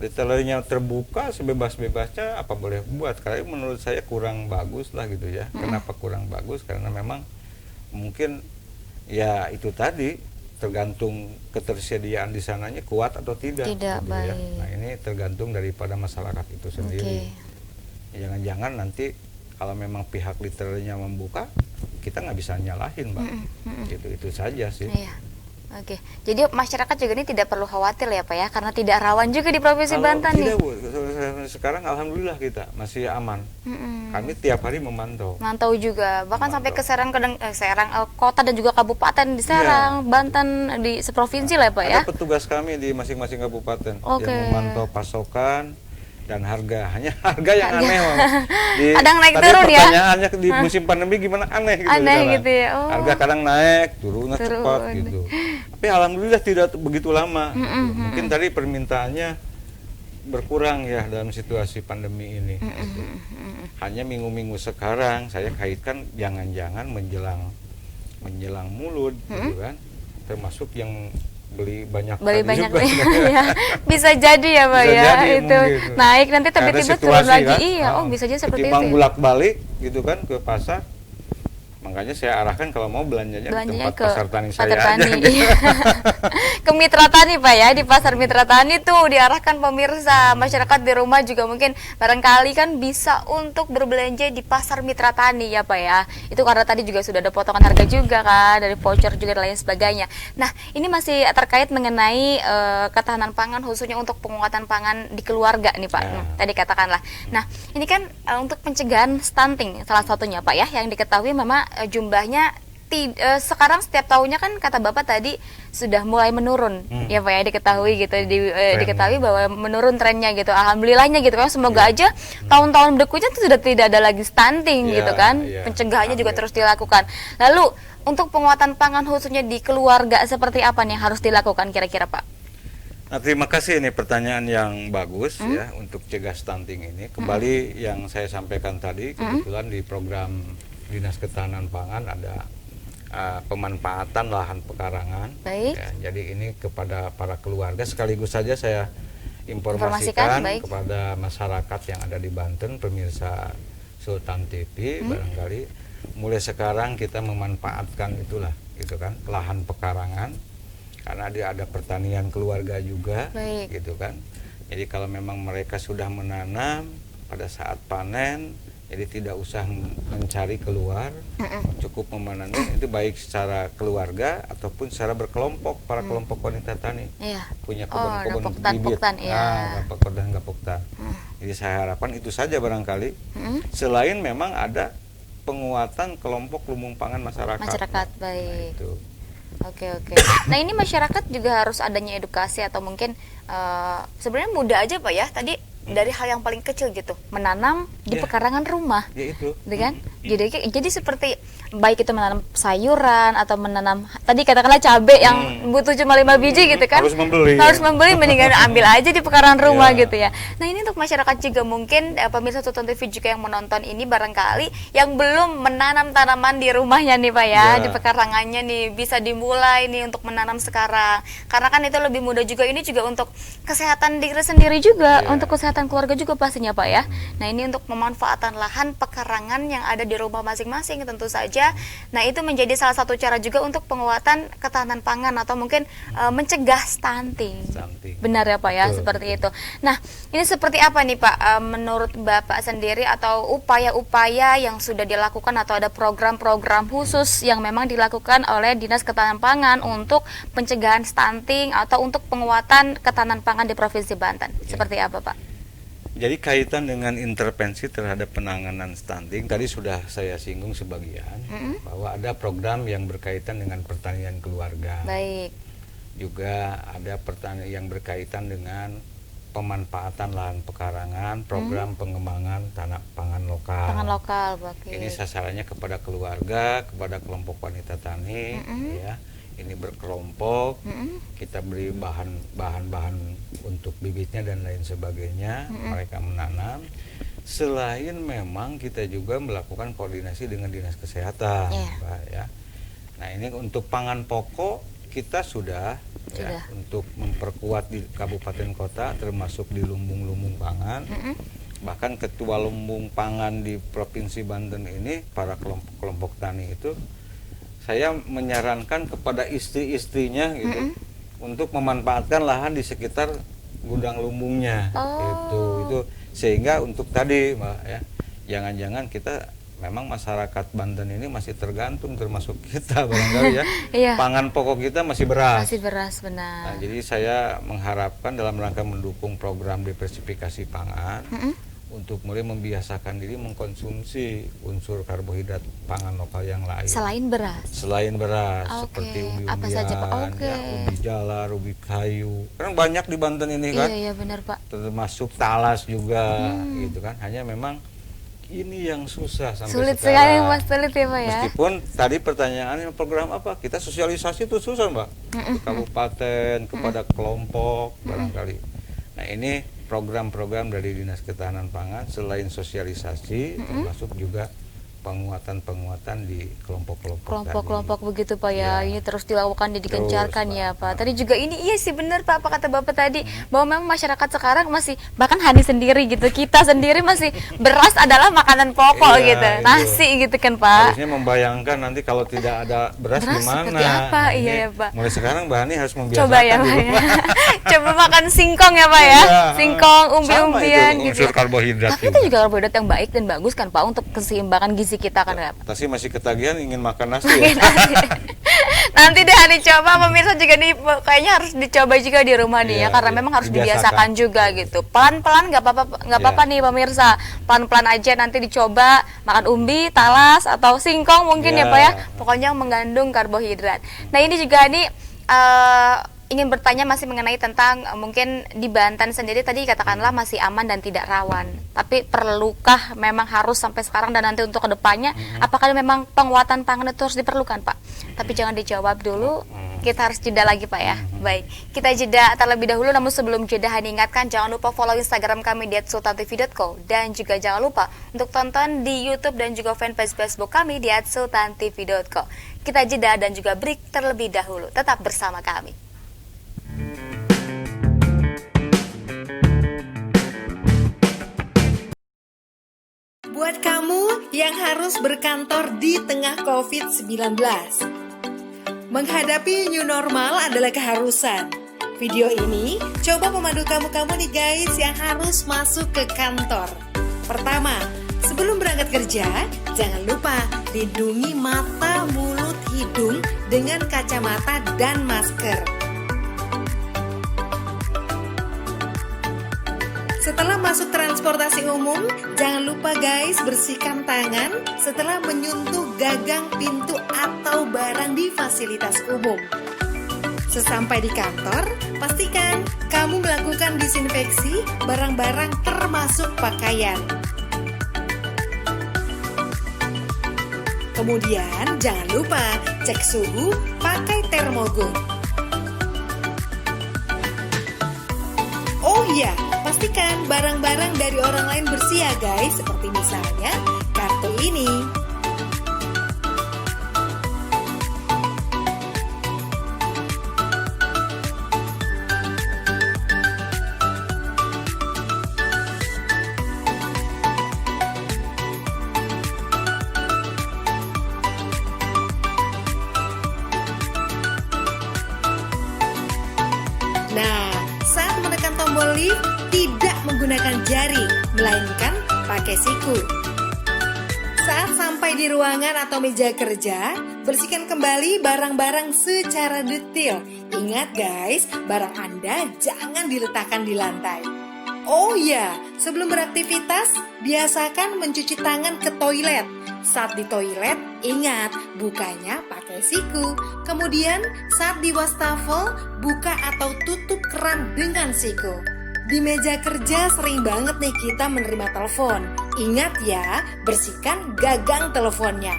retailernya terbuka sebebas-bebasnya, apa boleh buat. Karena menurut saya kurang bagus lah gitu ya. Kenapa kurang bagus? Karena memang mungkin ya itu tadi tergantung ketersediaan di sananya kuat atau tidak. Tidak, gitu baik. ya. Nah ini tergantung daripada masyarakat itu sendiri. Jangan-jangan nanti kalau memang pihak retailernya membuka, kita nggak bisa nyalahin Mbak. Itu saja sih. Iya. Oke, jadi masyarakat juga ini tidak perlu khawatir ya Pak ya, karena tidak rawan juga di Provinsi Kalau Banten nih. tidak Bu, sekarang alhamdulillah kita masih aman. Kami tiap hari memantau. Mantau juga, bahkan sampai ke Memantau. Serang kota dan juga kabupaten di Serang, Banten, di seprovinsi lah ya Pak ya. Ada petugas kami di masing-masing kabupaten Oke. yang memantau pasokan dan harga. Hanya harga yang aneh Mam. Kadang naik tadi turun ya. pertanyaannya di musim pandemi gimana aneh gitu. Aneh sekarang. gitu ya, oh. Harga kadang naik, turunnya Turun. cepat gitu. Tapi alhamdulillah tidak begitu lama. Mungkin tadi permintaannya berkurang ya dalam situasi pandemi ini. Gitu. Hanya minggu-minggu sekarang saya kaitkan jangan-jangan menjelang mulut gitu kan. Termasuk yang beli banyak juga. Ya. Bisa jadi ya Pak Bisa ya, jadi itu mungkin. naik nanti Karena tiba-tiba turun situasi lagi. kan, Iya, oh bisa jadi seperti itu. ketimbang Ya. bolak-balik gitu kan ke pasar. Makanya saya arahkan kalau mau belanjanya di tempat ke pasar tani Pasar saya Tani. aja. Gitu. Ke Mitra Tani Pak ya, di Pasar Mitra Tani tuh diarahkan pemirsa, masyarakat di rumah juga mungkin barangkali kan bisa untuk berbelanja di Pasar Mitra Tani ya Pak ya. Itu karena tadi juga sudah ada potongan harga juga kan, dari voucher juga dan lain sebagainya. Nah ini masih terkait mengenai ketahanan pangan khususnya untuk penguatan pangan di keluarga nih Pak. Ya. Tadi katakanlah. Nah ini kan untuk pencegahan stunting salah satunya Pak ya, yang diketahui memang jumlahnya sekarang setiap tahunnya kan kata Bapak tadi sudah mulai menurun ya Pak ya, diketahui gitu diketahui bahwa menurun trennya gitu, alhamdulillahnya gitu kan, semoga aja tahun-tahun berikutnya itu sudah tidak ada lagi stunting gitu kan, pencegahannya juga terus dilakukan. Lalu untuk penguatan pangan khususnya di keluarga seperti apa nih yang harus dilakukan kira-kira Pak? Nah, terima kasih, ini pertanyaan yang bagus ya untuk cegah stunting ini. Kembali yang saya sampaikan tadi, kebetulan di program Dinas Ketahanan Pangan ada pemanfaatan lahan pekarangan. Baik. Ya, jadi ini kepada para keluarga sekaligus saja saya informasikan kepada masyarakat yang ada di Banten, pemirsa Sultan TV, barangkali mulai sekarang kita memanfaatkan itulah, gitu kan, lahan pekarangan, karena dia ada pertanian keluarga juga. Baik. Gitu kan. Jadi kalau memang mereka sudah menanam pada saat panen, jadi tidak usah mencari keluar, cukup memanen itu baik secara keluarga ataupun secara berkelompok, para kelompok wanita tani punya kebun-kebun bibit, gapok dan gapoktan. Jadi saya harapkan itu saja barangkali. Selain memang ada penguatan kelompok lumbung pangan masyarakat. Baik. Nah, itu. Oke. Nah ini masyarakat juga harus adanya edukasi atau mungkin sebenarnya mudah aja Pak ya, tadi dari hal yang paling kecil gitu, menanam di pekarangan rumah, ya itu. kan? Jadi seperti baik itu menanam sayuran atau menanam tadi katakanlah cabai yang butuh cuma 5 biji gitu kan, harus membeli mendingan ambil aja di pekarangan rumah gitu ya. Nah ini untuk masyarakat juga mungkin pemirsa Sultan TV juga yang menonton ini barangkali yang belum menanam tanaman di rumahnya nih Pak ya, di pekarangannya nih bisa dimulai nih untuk menanam sekarang, karena kan itu lebih mudah juga, ini juga untuk kesehatan diri sendiri juga, untuk kesehatan keluarga juga pastinya Pak ya. Nah ini untuk pemanfaatan lahan pekarangan yang ada di di rumah masing-masing tentu saja. Nah, itu menjadi salah satu cara juga untuk penguatan ketahanan pangan atau mungkin mencegah stunting. Benar ya Pak ya, Betul, seperti itu. Nah, ini seperti apa nih Pak menurut Bapak sendiri atau upaya-upaya yang sudah dilakukan atau ada program-program khusus yang memang dilakukan oleh Dinas Ketahanan Pangan untuk pencegahan stunting atau untuk penguatan ketahanan pangan di Provinsi Banten? Seperti apa Pak? Jadi kaitan dengan intervensi terhadap penanganan stunting, tadi sudah saya singgung sebagian, bahwa ada program yang berkaitan dengan pertanian keluarga. Baik. Juga ada pertanian yang berkaitan dengan pemanfaatan lahan pekarangan, program pengembangan tanah pangan lokal. Pangan lokal, Bapak. Ini sasarannya kepada keluarga, kepada kelompok wanita tani, ya. Ini berkelompok, kita beri bahan-bahan untuk bibitnya dan lain sebagainya, mereka menanam. Selain memang kita juga melakukan koordinasi dengan dinas kesehatan, Pak, ya. Nah ini untuk pangan pokok kita sudah. Ya, untuk memperkuat di kabupaten kota termasuk di lumbung-lumbung pangan. Bahkan ketua lumbung pangan di Provinsi Banten ini, para kelompok tani itu, saya menyarankan kepada istri-istrinya gitu untuk memanfaatkan lahan di sekitar gudang lumbungnya. Itu sehingga untuk tadi Mbak ya, jangan-jangan kita memang masyarakat Banten ini masih tergantung, termasuk kita barangkali ya. Iya. Pangan pokok kita masih beras. Masih beras, benar. Nah, jadi saya mengharapkan dalam rangka mendukung program diversifikasi pangan untuk mulai membiasakan diri mengkonsumsi unsur karbohidrat pangan lokal yang lain. Selain beras. Selain beras, seperti umbi-umbian, apa saja Pak? ya, ubi jalar, ubi kayu. Karena banyak di Banten ini kan. Iya, benar Pak. Termasuk talas juga, gitu kan. Hanya memang ini yang susah sampai sulit sekarang. Sekali Mas, sulit ya Pak ya. Meskipun tadi pertanyaannya program apa, kita sosialisasi itu susah Mbak, ke kabupaten, kepada kelompok barangkali. Nah ini program-program dari Dinas Ketahanan Pangan selain sosialisasi, termasuk juga penguatan di kelompok-kelompok begitu Pak ya. Ini terus dilakukan dan digencarkan Terus, ya Pak. Tadi juga ini iya sih benar Pak, apa kata Bapak tadi, bahwa memang masyarakat sekarang masih, bahkan Hani sendiri gitu, kita sendiri masih beras adalah makanan pokok gitu, nasi gitu kan Pak. Harusnya membayangkan nanti kalau tidak ada beras gimana. Seperti apa? Nah, Iya ya Pak. mulai sekarang Mbak Hani harus membiasakan. Coba ya Pak ya. Coba makan singkong ya Pak ya. Singkong, umbi-umbian gitu. Unsur karbohidrat. Tapi itu juga karbohidrat yang baik dan bagus kan Pak untuk keseimbangan gizi kita kan ya Pak. Tapi masih ketagihan ingin makan nasi ya. Nanti deh dicoba, pemirsa juga nih kayaknya harus dicoba juga di rumah nih ya, karena memang harus dibiasakan juga gitu. Pelan-pelan nggak apa-apa nih pemirsa, pelan-pelan aja nanti dicoba makan umbi, talas atau singkong mungkin ya Pak ya, pokoknya mengandung karbohidrat. Nah ini juga nih ingin bertanya masih mengenai tentang mungkin di Banten sendiri tadi katakanlah masih aman dan tidak rawan. Tapi perlukah memang harus sampai sekarang dan nanti untuk kedepannya apakah memang penguatan pangan itu harus diperlukan Pak? Tapi jangan dijawab dulu, kita harus jeda lagi Pak ya. Baik, kita jeda terlebih dahulu, namun sebelum jeda Hani ingatkan jangan lupa follow Instagram kami di @sultantv.co dan juga jangan lupa untuk tonton di YouTube dan juga fanpage Facebook kami di @sultantv.co. Kita jeda dan juga break terlebih dahulu. Tetap bersama kami. Buat kamu yang harus berkantor di tengah COVID-19, menghadapi new normal adalah keharusan. Video ini coba memandu kamu-kamu nih guys yang harus masuk ke kantor. Pertama, sebelum berangkat kerja, jangan lupa lindungi mata, mulut, hidung dengan kacamata dan masker. Setelah masuk transportasi umum, jangan lupa guys bersihkan tangan setelah menyentuh gagang pintu atau barang di fasilitas umum. Sesampai di kantor, pastikan kamu melakukan disinfeksi barang-barang termasuk pakaian. Kemudian jangan lupa cek suhu pakai termogun. Oh iya, pastikan barang-barang dari orang lain bersih ya guys, seperti misalnya kartu ini. jari, melainkan pakai siku. Saat sampai di ruangan atau meja kerja, bersihkan kembali barang-barang secara detail. Ingat guys, barang Anda jangan diletakkan di lantai. Oh ya, sebelum beraktivitas, biasakan mencuci tangan ke toilet. Saat di toilet, ingat bukanya pakai siku. Kemudian saat di wastafel, buka atau tutup keran dengan siku. Di meja kerja sering banget nih kita menerima telepon. Ingat ya, bersihkan gagang teleponnya.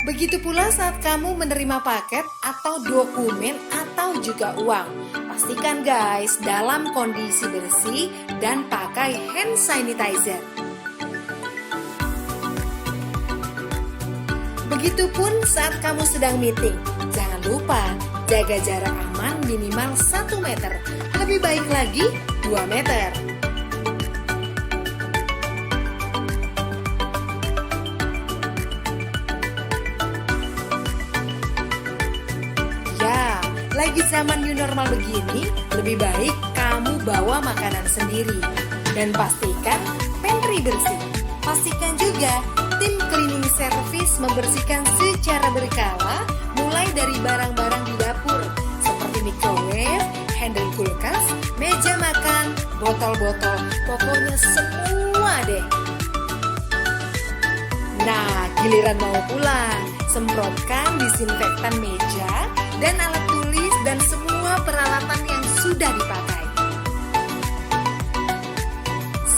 Begitu pula saat kamu menerima paket atau dokumen atau juga uang. Pastikan guys dalam kondisi bersih dan pakai hand sanitizer. Begitupun saat kamu sedang meeting. Jangan lupa jaga jarak aman minimal 1 meter. Lebih baik lagi 2 meter. Ya, lagi zaman new normal begini, lebih baik kamu bawa makanan sendiri. Dan pastikan pantry bersih. Pastikan juga tim cleaning service membersihkan secara berkala, mulai dari barang-barang di dapur seperti microwave, handle kulkas, meja makan, botol-botol, pokoknya semua deh. Nah, giliran mau pulang, semprotkan disinfektan meja dan alat tulis dan semua peralatan yang sudah dipakai.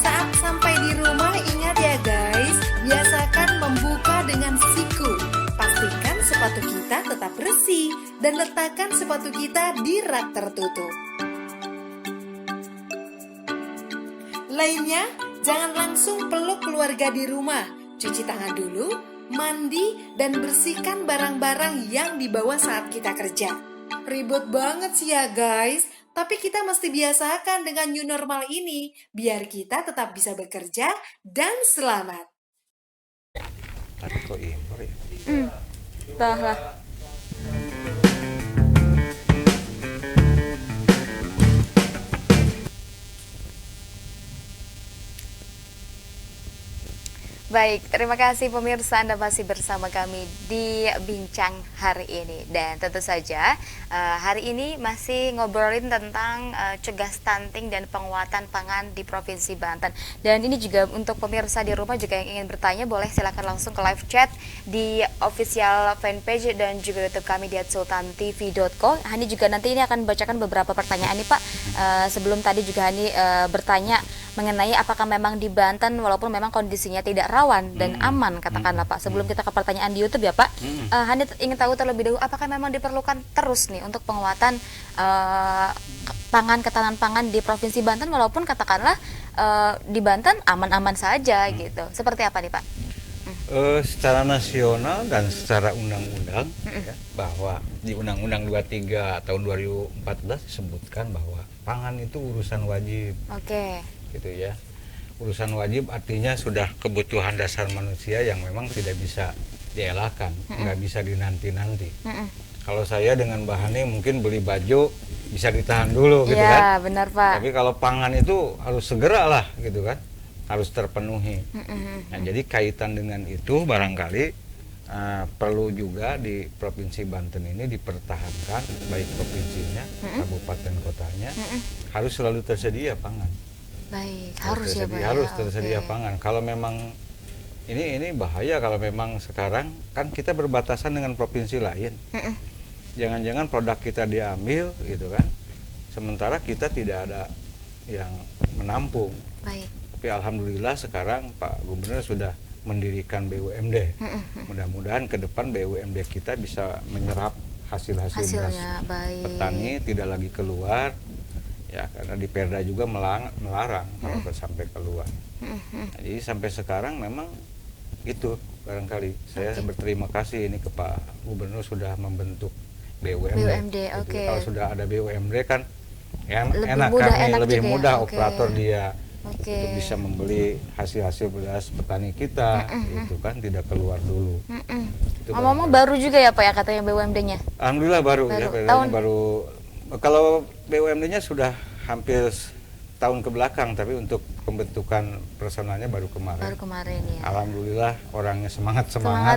Saat sampai di rumah, ingat ya guys, biasakan membuka dengan siku. Pastikan sepatu kita tetap bersih dan letakkan sepatu kita di rak tertutup. Lainnya, jangan langsung peluk keluarga di rumah. Cuci tangan dulu, mandi, dan bersihkan barang-barang yang dibawa saat kita kerja. Ribet banget sih ya guys, tapi kita mesti biasakan dengan new normal ini, biar kita tetap bisa bekerja dan selamat. Tapi kok impor ya? Entah lah. Baik, terima kasih pemirsa, Anda masih bersama kami di Bincang hari ini. Dan tentu saja hari ini masih ngobrolin tentang cegah stunting dan penguatan pangan di Provinsi Banten. Dan ini juga untuk pemirsa di rumah juga yang ingin bertanya, boleh silakan langsung ke live chat di official fanpage dan juga YouTube kami di @sultantv.co. Hani juga nanti ini akan membacakan beberapa pertanyaan nih Pak. Sebelum tadi juga Hani bertanya mengenai apakah memang di Banten walaupun memang kondisinya tidak rawan dan aman katakanlah Pak. Sebelum kita ke pertanyaan di YouTube ya Pak, Hani ingin tahu terlebih dahulu apakah memang diperlukan terus nih untuk penguatan ketahanan pangan di Provinsi Banten walaupun katakanlah di Banten aman-aman saja gitu. Seperti apa nih Pak? Secara nasional dan secara undang-undang ya, bahwa di Undang-Undang 23 tahun 2014 disebutkan bahwa pangan itu urusan wajib. Oke. Gitu ya. Urusan wajib artinya sudah kebutuhan dasar manusia yang memang tidak bisa dielakkan, nggak bisa dinanti-nanti. Kalau saya dengan bahannya mungkin beli baju bisa ditahan dulu gitu Ya, kan. benar Pak. Tapi kalau pangan itu harus segera lah gitu kan, harus terpenuhi. Nah, jadi kaitan dengan itu barangkali perlu juga di Provinsi Banten ini dipertahankan, baik provinsinya, kabupaten kotanya, harus selalu tersedia pangan. Baik, harus ya Pak. Harus Ya, tersedia oke. pangan. Kalau memang ini bahaya kalau memang sekarang kan kita berbatasan dengan provinsi lain. Jangan-jangan produk kita diambil gitu kan. Sementara kita tidak ada yang menampung. Baik. Tapi alhamdulillah sekarang Pak Gubernur sudah mendirikan BUMD. Mudah-mudahan ke depan BUMD kita bisa menyerap hasil-hasil beras Hasilnya baik. petani, tidak lagi keluar. Ya, karena di Perda juga melarang kalau sampai keluar. Jadi sampai sekarang memang itu barangkali saya berterima kasih ini ke Pak Gubernur sudah membentuk BUMD. BUMD, Gitu. oke. Kalau sudah ada BUMD kan Lebih enak mudah, kan nih, enak lebih juga ya, mudah oke. operator dia Oke. untuk bisa membeli hasil-hasil beras petani kita, itu kan tidak keluar dulu. Itu Ngomong-ngomong baru juga ya Pak ya katanya BUMD-nya. Alhamdulillah baru ya, Baru. Perdanya baru. Kalau BUMD-nya sudah hampir tahun ke belakang, tapi untuk pembentukan personalnya baru kemarin. Baru kemarin ya. Alhamdulillah orangnya semangat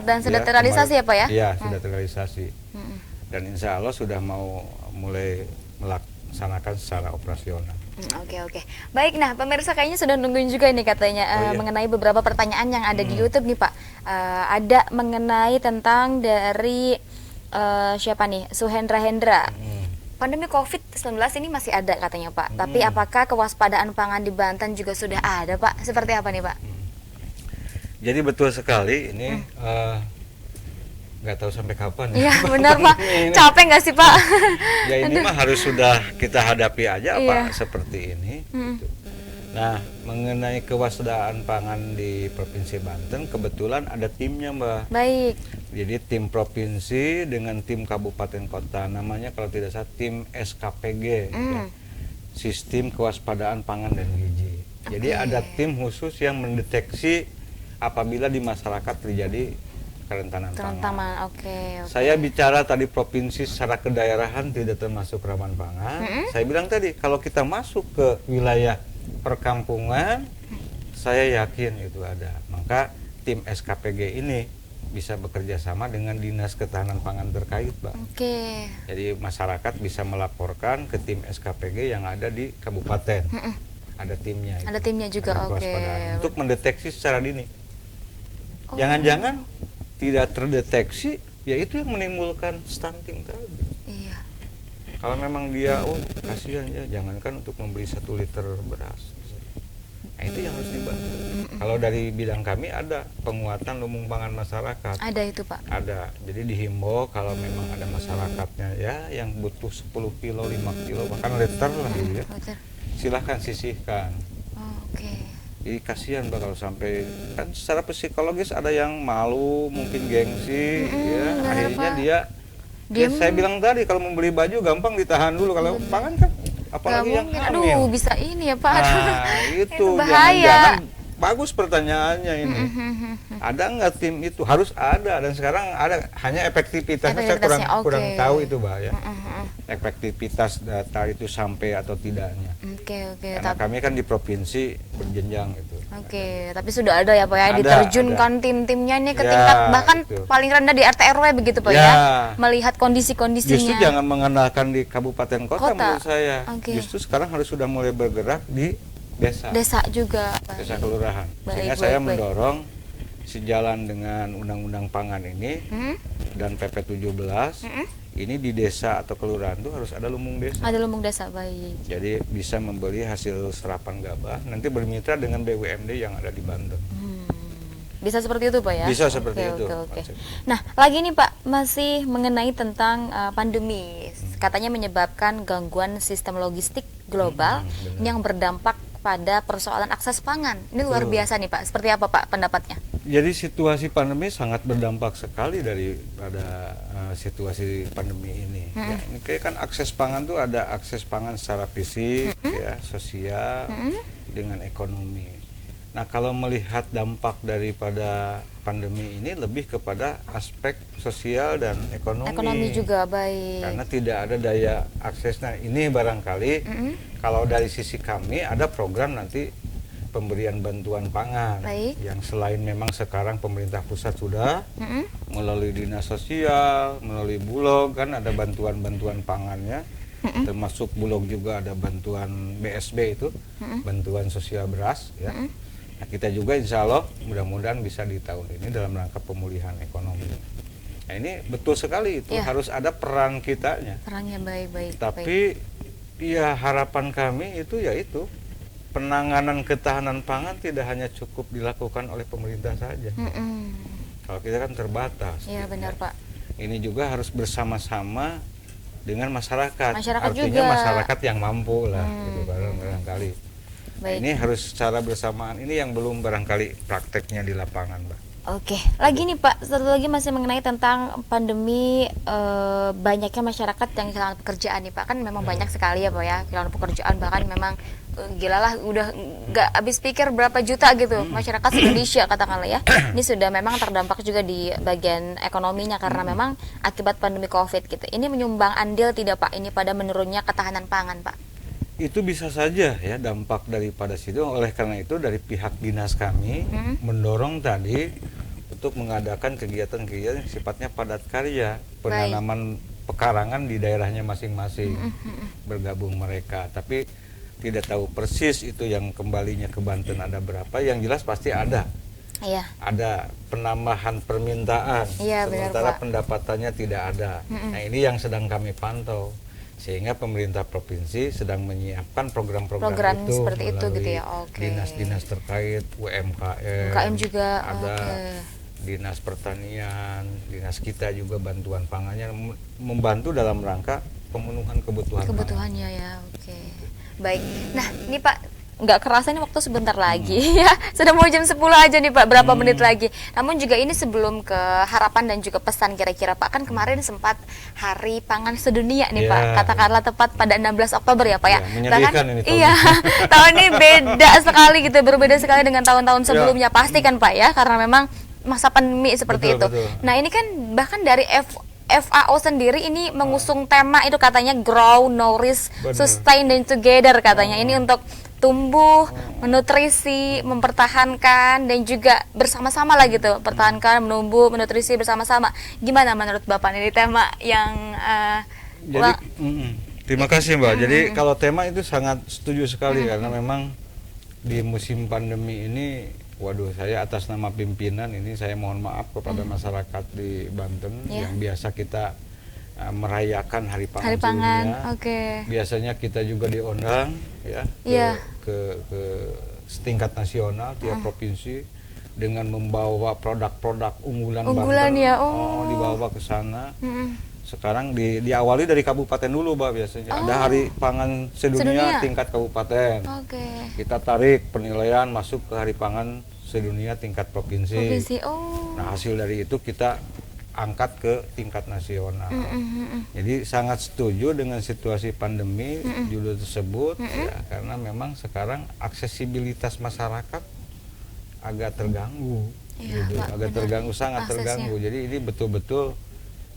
Dan sudah terrealisasi ya Pak ya? Iya, sudah terrealisasi. Dan insya Allah sudah mau mulai melaksanakan secara operasional. Oke. Baik, nah pemirsa kayaknya sudah nungguin juga nih katanya mengenai beberapa pertanyaan yang ada di YouTube nih Pak. Ada mengenai tentang dari siapa nih? Suhendra Hendra. Pandemi COVID-19 ini masih ada katanya Pak. Tapi apakah kewaspadaan pangan di Banten juga sudah ada Pak? Seperti apa nih Pak? Jadi betul sekali ini nggak tahu sampai kapan ya. Iya benar Pak. Capek nggak sih Pak? Ya ini mah harus sudah kita hadapi aja Pak seperti ini. Gitu. Nah mengenai kewaspadaan pangan di Provinsi Banten kebetulan ada timnya Mbak. Baik. Jadi tim provinsi dengan tim kabupaten kota, namanya kalau tidak salah tim SKPG, ya. Sistem Kewaspadaan Pangan dan Gizi. Jadi ada tim khusus yang mendeteksi apabila di masyarakat terjadi kerentanan pangan. Oke. Saya bicara tadi provinsi secara kedaerahan tidak termasuk rawan pangan. Saya bilang tadi kalau kita masuk ke wilayah perkampungan, saya yakin itu ada. Maka tim SKPG ini bisa bekerja sama dengan Dinas Ketahanan Pangan terkait, Pak. Oke. Jadi masyarakat bisa melaporkan ke tim SKPG yang ada di kabupaten. Ada timnya. Ada timnya juga, oke. Untuk mendeteksi secara dini. Jangan-jangan tidak terdeteksi, ya itu yang menimbulkan stunting tadi. Iya. Kalau memang dia, kasihan ya, jangankan untuk membeli 1 liter beras. Nah itu yang harus dibantu. Kalau dari bidang kami ada penguatan lumbung pangan masyarakat. Ada itu Pak? Ada. Jadi dihimbau kalau memang ada masyarakatnya ya yang butuh 10 kilo, 5 kilo, bahkan liter lah gitu ya. Silahkan sisihkan. Oke. Jadi kasihan Pak kalau sampai, kan secara psikologis ada yang malu, mungkin gengsi, ya akhirnya dia saya bilang tadi kalau membeli baju gampang ditahan dulu, kalau pangan kan apalagi yang hamil. Aduh bisa ini ya Pak. Nah itu bahaya. jangan bagus pertanyaannya ini. Ada nggak tim itu? Harus ada, dan sekarang ada, hanya efektivitasnya saya kurang tahu itu Mbak ya. Efektivitas data itu sampai atau tidaknya. Karena kami kan di provinsi berjenjang itu. Tapi sudah ada ya Pak ya, diterjunkan tim-timnya nih ke tingkat bahkan paling rendah di RT RW begitu Pak ya. Melihat kondisi-kondisinya. Justru jangan mengenalkan di kabupaten kota menurut saya. Justru sekarang harus sudah mulai bergerak di desa juga, desa kelurahan. Sehingga saya mendorong sejalan dengan undang-undang pangan ini dan PP 17 ini di desa atau kelurahan itu harus ada lumbung desa. Ada lumbung desa, baik. Jadi bisa membeli hasil serapan gabah, nanti bermitra dengan BUMD yang ada di Banten. Bisa seperti itu Pak ya? Bisa seperti itu. Nah lagi nih Pak, masih mengenai tentang pandemi, katanya menyebabkan gangguan sistem logistik global yang berdampak pada persoalan akses pangan. Ini luar biasa nih Pak, seperti apa Pak pendapatnya? Jadi situasi pandemi sangat berdampak sekali daripada situasi pandemi ini. Ya, ini kan akses pangan tuh ada akses pangan secara fisik, ya, sosial, dengan ekonomi. Nah kalau melihat dampak daripada pandemi ini lebih kepada aspek sosial dan ekonomi. Ekonomi juga, baik. Karena tidak ada daya akses. Nah ini barangkali kalau dari sisi kami ada program nanti pemberian bantuan pangan. Baik. Yang selain memang sekarang pemerintah pusat sudah melalui dinas sosial, melalui Bulog kan ada bantuan-bantuan pangannya. Termasuk Bulog juga ada bantuan BSB itu, bantuan sosial beras ya. Nah, kita juga insya Allah mudah-mudahan bisa di tahun ini dalam rangka pemulihan ekonomi. Nah ini betul sekali itu harus ada peran kitanya. Perannya baik-baik. Tapi ya harapan kami itu yaitu penanganan ketahanan pangan tidak hanya cukup dilakukan oleh pemerintah saja. Kalau kita kan terbatas. Iya benar Pak. Ini juga harus bersama-sama dengan masyarakat. Artinya juga. Masyarakat yang mampu lah gitu barangkali. Nah, ini harus secara bersamaan, ini yang belum barangkali prakteknya di lapangan, Mbak. Oke, lagi nih Pak, satu lagi masih mengenai tentang pandemi, banyaknya masyarakat yang kehilangan pekerjaan nih Pak, kan memang banyak sekali ya Pak ya, kehilangan pekerjaan, bahkan memang gila lah, udah nggak habis pikir berapa juta gitu, masyarakat Indonesia katakanlah ya, ini sudah memang terdampak juga di bagian ekonominya karena memang akibat pandemi COVID gitu. Ini menyumbang andil tidak Pak, ini pada menurunnya ketahanan pangan Pak? Itu bisa saja ya dampak daripada situ. Oleh karena itu dari pihak dinas kami mendorong tadi untuk mengadakan kegiatan-kegiatan yang sifatnya padat karya, penanaman pekarangan di daerahnya masing-masing, bergabung mereka. Tapi tidak tahu persis itu yang kembalinya ke Banten ada berapa. Yang jelas pasti ada. Iya. Ada penambahan permintaan, Iya, benar, sementara Pak. pendapatannya tidak ada. Nah, ini yang sedang kami pantau. Sehingga pemerintah provinsi sedang menyiapkan program-program itu seperti itu gitu ya. melalui Oke. dinas-dinas terkait, UMKM, UMKM juga, ada oke. dinas pertanian, dinas kita juga bantuan pangannya membantu dalam rangka pemenuhan kebutuhan pangan. Kebutuhannya ya, oke. Baik. Nah, ini Pak, nggak kerasa ini waktu sebentar lagi ya. Sudah mau jam 10 aja nih Pak, berapa menit lagi. Namun juga ini sebelum ke harapan dan juga pesan kira-kira Pak, kan kemarin sempat Hari Pangan Sedunia nih Ya. Pak. Katakanlah tepat pada 16 Oktober ya Pak ya. Ya, menyedihkan ini tahun iya, ini. tahun ini beda sekali gitu, berbeda sekali dengan tahun-tahun Ya. sebelumnya pasti kan Pak ya, karena memang masa pandemi seperti Betul, itu. betul. Nah, ini kan bahkan dari FAO sendiri ini mengusung tema itu katanya grow, nourish, Benar. sustain dan together katanya. Ini untuk tumbuh, menutrisi, mempertahankan dan juga bersama-sama lah gitu. Pertahankan, menumbuh, menutrisi bersama-sama. Gimana menurut Bapak ini tema yang Jadi terima kasih Mbak. Jadi kalau tema itu sangat setuju sekali karena memang di musim pandemi ini, waduh, saya atas nama pimpinan ini saya mohon maaf kepada masyarakat di Banten Ya. yang biasa kita merayakan Hari Pangan Hari Pangan, Sedunia. oke. Biasanya kita juga diundang ya Iya. ke setingkat nasional tiap provinsi dengan membawa produk-produk unggulan Unggulan Banten. ya, Dibawa ke sana. Sekarang diawali dari kabupaten dulu, Mbak, biasanya. Ada Hari Pangan Sedunia. Sedunia tingkat kabupaten. Oke. Kita tarik penilaian masuk ke Hari Pangan Sedunia tingkat provinsi. Provinsi. Nah, hasil dari itu kita angkat ke tingkat nasional. Jadi sangat setuju dengan situasi pandemi judul tersebut ya, karena memang sekarang aksesibilitas masyarakat agak terganggu. Iya, Gitu. Pak, Agak benar. terganggu, sangat Aksesnya. terganggu. Jadi ini betul-betul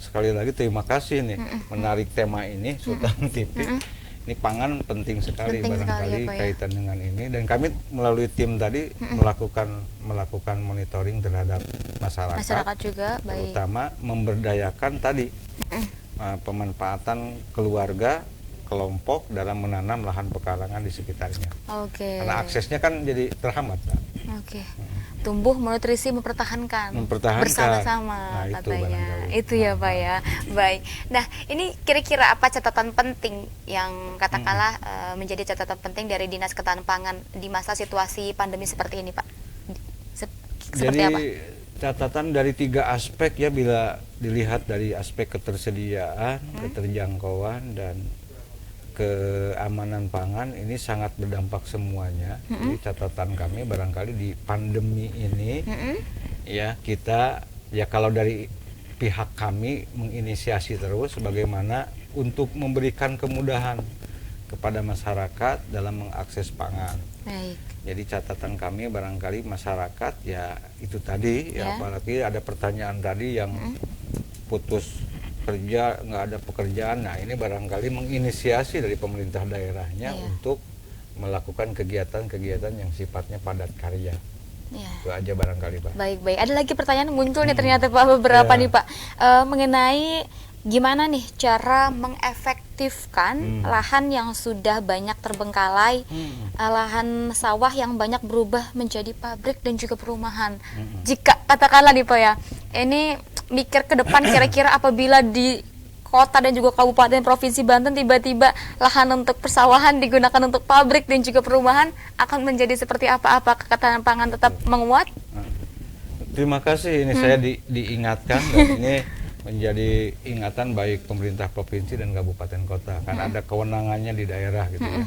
sekali lagi terima kasih nih menarik tema ini Sultan TV. Ini pangan penting sekali Penting sekali barangkali ya, Pak, ya. kaitan dengan ini, dan kami melalui tim tadi melakukan monitoring terhadap Masyarakat juga, baik. terutama memberdayakan tadi pemanfaatan keluarga kelompok dalam menanam lahan pekarangan di sekitarnya. Oke. Karena aksesnya kan jadi terhambat, Pak. Oke. Tumbuh, menutrisi, mempertahankan. Mempertahankan. Bersama-sama Nah, itu katanya. barangkali. Itu ya, Pak ya. Baik. Nah, ini kira-kira apa catatan penting yang katakanlah menjadi catatan penting dari Dinas Ketahanan Pangan di masa situasi pandemi seperti ini, Pak? Seperti Jadi apa? catatan dari 3 aspek ya, bila dilihat dari aspek ketersediaan, keterjangkauan, dan keamanan pangan, ini sangat berdampak semuanya. Jadi catatan kami barangkali di pandemi ini ya, kita ya kalau dari pihak kami menginisiasi terus bagaimana untuk memberikan kemudahan kepada masyarakat dalam mengakses pangan. Baik. Jadi catatan kami barangkali masyarakat ya itu tadi Ya. ya, apalagi ada pertanyaan tadi yang putus kerja, nggak ada pekerjaan. Nah, ini barangkali menginisiasi dari pemerintah daerahnya Iya. untuk melakukan kegiatan-kegiatan yang sifatnya padat karya. Ya. Itu aja barangkali, Pak. Baik. Ada lagi pertanyaan muncul nih ternyata Pak, beberapa Ya. nih Pak, mengenai gimana nih cara mengefektifkan lahan yang sudah banyak terbengkalai, lahan sawah yang banyak berubah menjadi pabrik dan juga perumahan. Jika katakanlah nih Pak ya, ini mikir ke depan kira-kira apabila di kota dan juga kabupaten provinsi Banten tiba-tiba lahan untuk persawahan digunakan untuk pabrik dan juga perumahan, akan menjadi seperti apa? Apakah ketahanan pangan tetap menguat? Terima kasih, ini saya diingatkan, dan ini menjadi ingatan baik pemerintah provinsi dan kabupaten kota, karena ada kewenangannya di daerah gitu ya.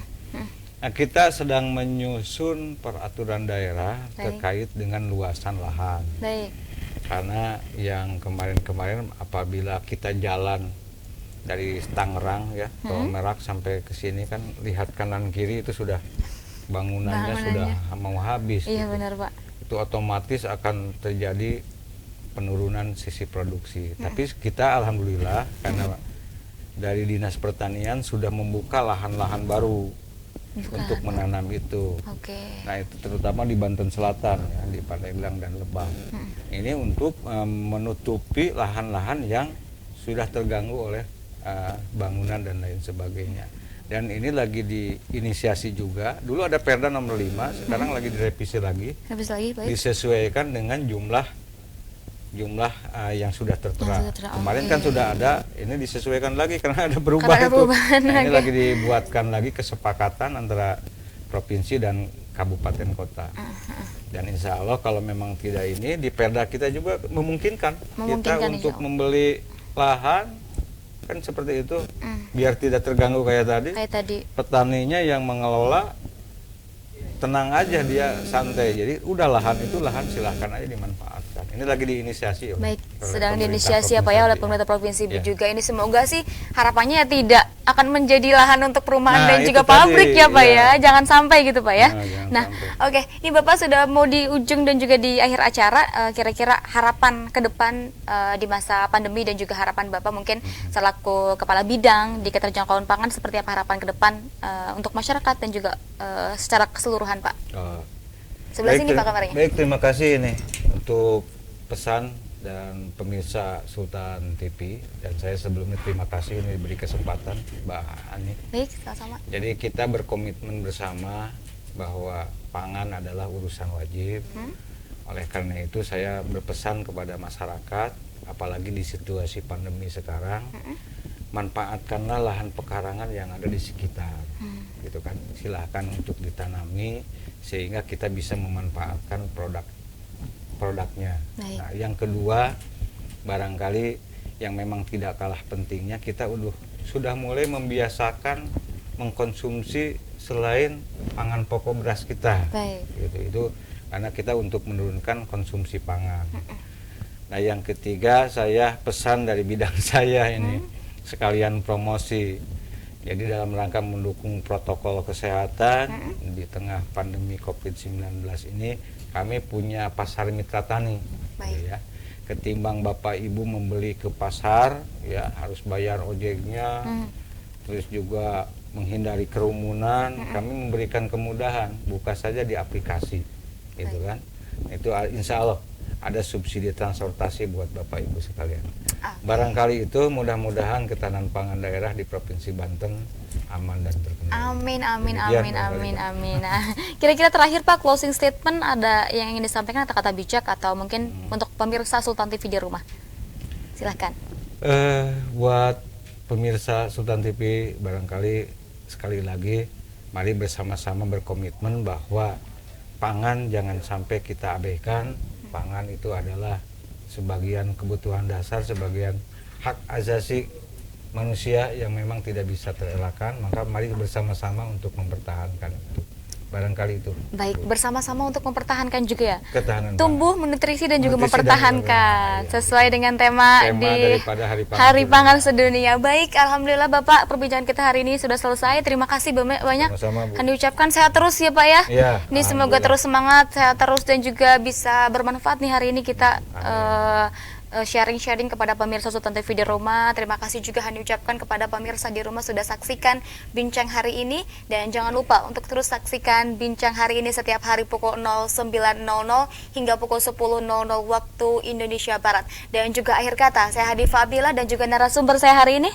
Nah, kita sedang menyusun peraturan daerah terkait dengan luasan lahan. Baik. Karena yang kemarin-kemarin apabila kita jalan dari Tangerang ya, Tol Merak sampai ke sini kan, lihat kanan kiri itu sudah bangunannya sudah mau habis. Iya, gitu. benar Pak. Itu otomatis akan terjadi penurunan sisi produksi. Tapi kita alhamdulillah karena dari Dinas Pertanian sudah membuka lahan-lahan baru untuk menanam itu. Oke. Nah itu terutama di Banten Selatan ya, di Pandeglang dan Lebak. Ini untuk menutupi lahan-lahan yang sudah terganggu oleh bangunan dan lain sebagainya. Dan ini lagi diinisiasi juga. Dulu ada Perda nomor 5, sekarang lagi direvisi lagi. Habis lagi, baik. Disesuaikan dengan jumlah yang sudah tertera. Kemarin oke. kan sudah ada, ini disesuaikan lagi karena ada perubahan Karena ada itu. perubahan, Nah, ini oke. lagi dibuatkan lagi kesepakatan antara provinsi dan kabupaten kota. Dan insya Allah kalau memang tidak ini di Perda kita juga memungkinkan kita Memungkinkan, insya untuk Allah. membeli lahan kan seperti itu biar tidak terganggu kayak tadi. Kayak tadi. Petaninya yang mengelola tenang aja, dia santai. Jadi udah lahan itu lahan silahkan aja dimanfaatkan. Ini lagi diinisiasi oleh Baik, oleh sedang pemerintah diinisiasi ya Pak ya provinsi. oleh pemerintah provinsi Ya. juga. Ini semoga sih harapannya ya tidak akan menjadi lahan untuk perumahan Nah, dan itu juga tadi, pabrik ya Pak ya. ya. Jangan sampai gitu Pak ya. Nah, jangan Nah, sampai. oke, ini Bapak sudah mau di ujung dan juga di akhir acara. Kira-kira harapan ke depan di masa pandemi dan juga harapan Bapak mungkin selaku kepala bidang di keterjangkauan pangan, seperti apa harapan ke depan untuk masyarakat dan juga secara keseluruhan Pak. Oh. Sebelah Baik, sini Pak kamarnya. Baik, terima kasih ini untuk pesan dan pemirsa Sultan TV, dan saya sebelumnya terima kasih ini diberi kesempatan Mbak Ani. Baik, sama-sama. Jadi kita berkomitmen bersama bahwa pangan adalah urusan wajib. Oleh karena itu saya berpesan kepada masyarakat, apalagi di situasi pandemi sekarang, manfaatkanlah lahan pekarangan yang ada di sekitar, gitu kan. Silahkan untuk ditanami sehingga kita bisa memanfaatkan produknya. Baik. Nah, yang kedua, barangkali yang memang tidak kalah pentingnya, kita sudah mulai membiasakan mengkonsumsi selain pangan pokok beras kita. Baik. Gitu. Itu karena kita untuk menurunkan konsumsi pangan. Nah, yang ketiga, saya pesan dari bidang saya ini sekalian promosi. Jadi dalam rangka mendukung protokol kesehatan di tengah pandemi COVID-19 ini, kami punya pasar mitra tani. Baik. Gitu ya. Ketimbang Bapak Ibu membeli ke pasar, ya harus bayar ojeknya, terus juga menghindari kerumunan, kami memberikan kemudahan, buka saja di aplikasi, gitu kan. Itu insya Allah ada subsidi transportasi buat Bapak Ibu sekalian. Barangkali itu mudah-mudahan ketahanan pangan daerah di Provinsi Banten aman dan terkendali. Amin, amin, Demikian, amin, barangkali, amin, Pak. amin. Nah, kira-kira terakhir Pak, closing statement ada yang ingin disampaikan atau kata bijak atau mungkin untuk pemirsa Sultan TV di rumah? Silahkan. Buat pemirsa Sultan TV, barangkali sekali lagi mari bersama-sama berkomitmen bahwa pangan jangan sampai kita abaikan. Pangan itu adalah sebagian kebutuhan dasar, sebagian hak asasi manusia yang memang tidak bisa terelakkan, maka mari bersama-sama untuk mempertahankan itu. Barangkali itu. Baik, bersama-sama untuk mempertahankan juga ya. Ketahanan Tumbuh, menutrisi dan juga Menutrisi dan mempertahankan juga, ya. sesuai dengan tema Tema di daripada Hari Pangan Hari Sedunia. Pangan Sedunia. Baik, alhamdulillah Bapak, perbincangan kita hari ini sudah selesai. Terima kasih banyak. Sama-sama, Bu. Kami ucapkan sehat terus ya Pak ya. Ya, Ini semoga alhamdulillah. terus semangat, sehat terus dan juga bisa bermanfaat nih hari ini kita sharing-sharing kepada pemirsa Sultan TV di rumah. Terima kasih juga Hani ucapkan kepada pemirsa di rumah sudah saksikan bincang hari ini, dan jangan lupa untuk terus saksikan bincang hari ini setiap hari pukul 09.00 hingga pukul 10.00 waktu Indonesia Barat. Dan juga akhir kata, saya Hadi Fabila dan juga narasumber saya hari ini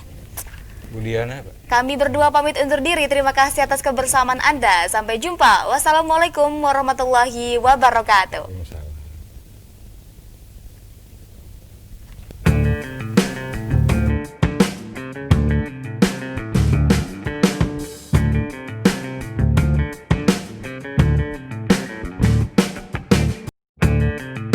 Budiana, Pak. kami berdua pamit undur diri. Terima kasih atas kebersamaan Anda. Sampai jumpa. Wassalamualaikum warahmatullahi wabarakatuh. Waalaikumsalam.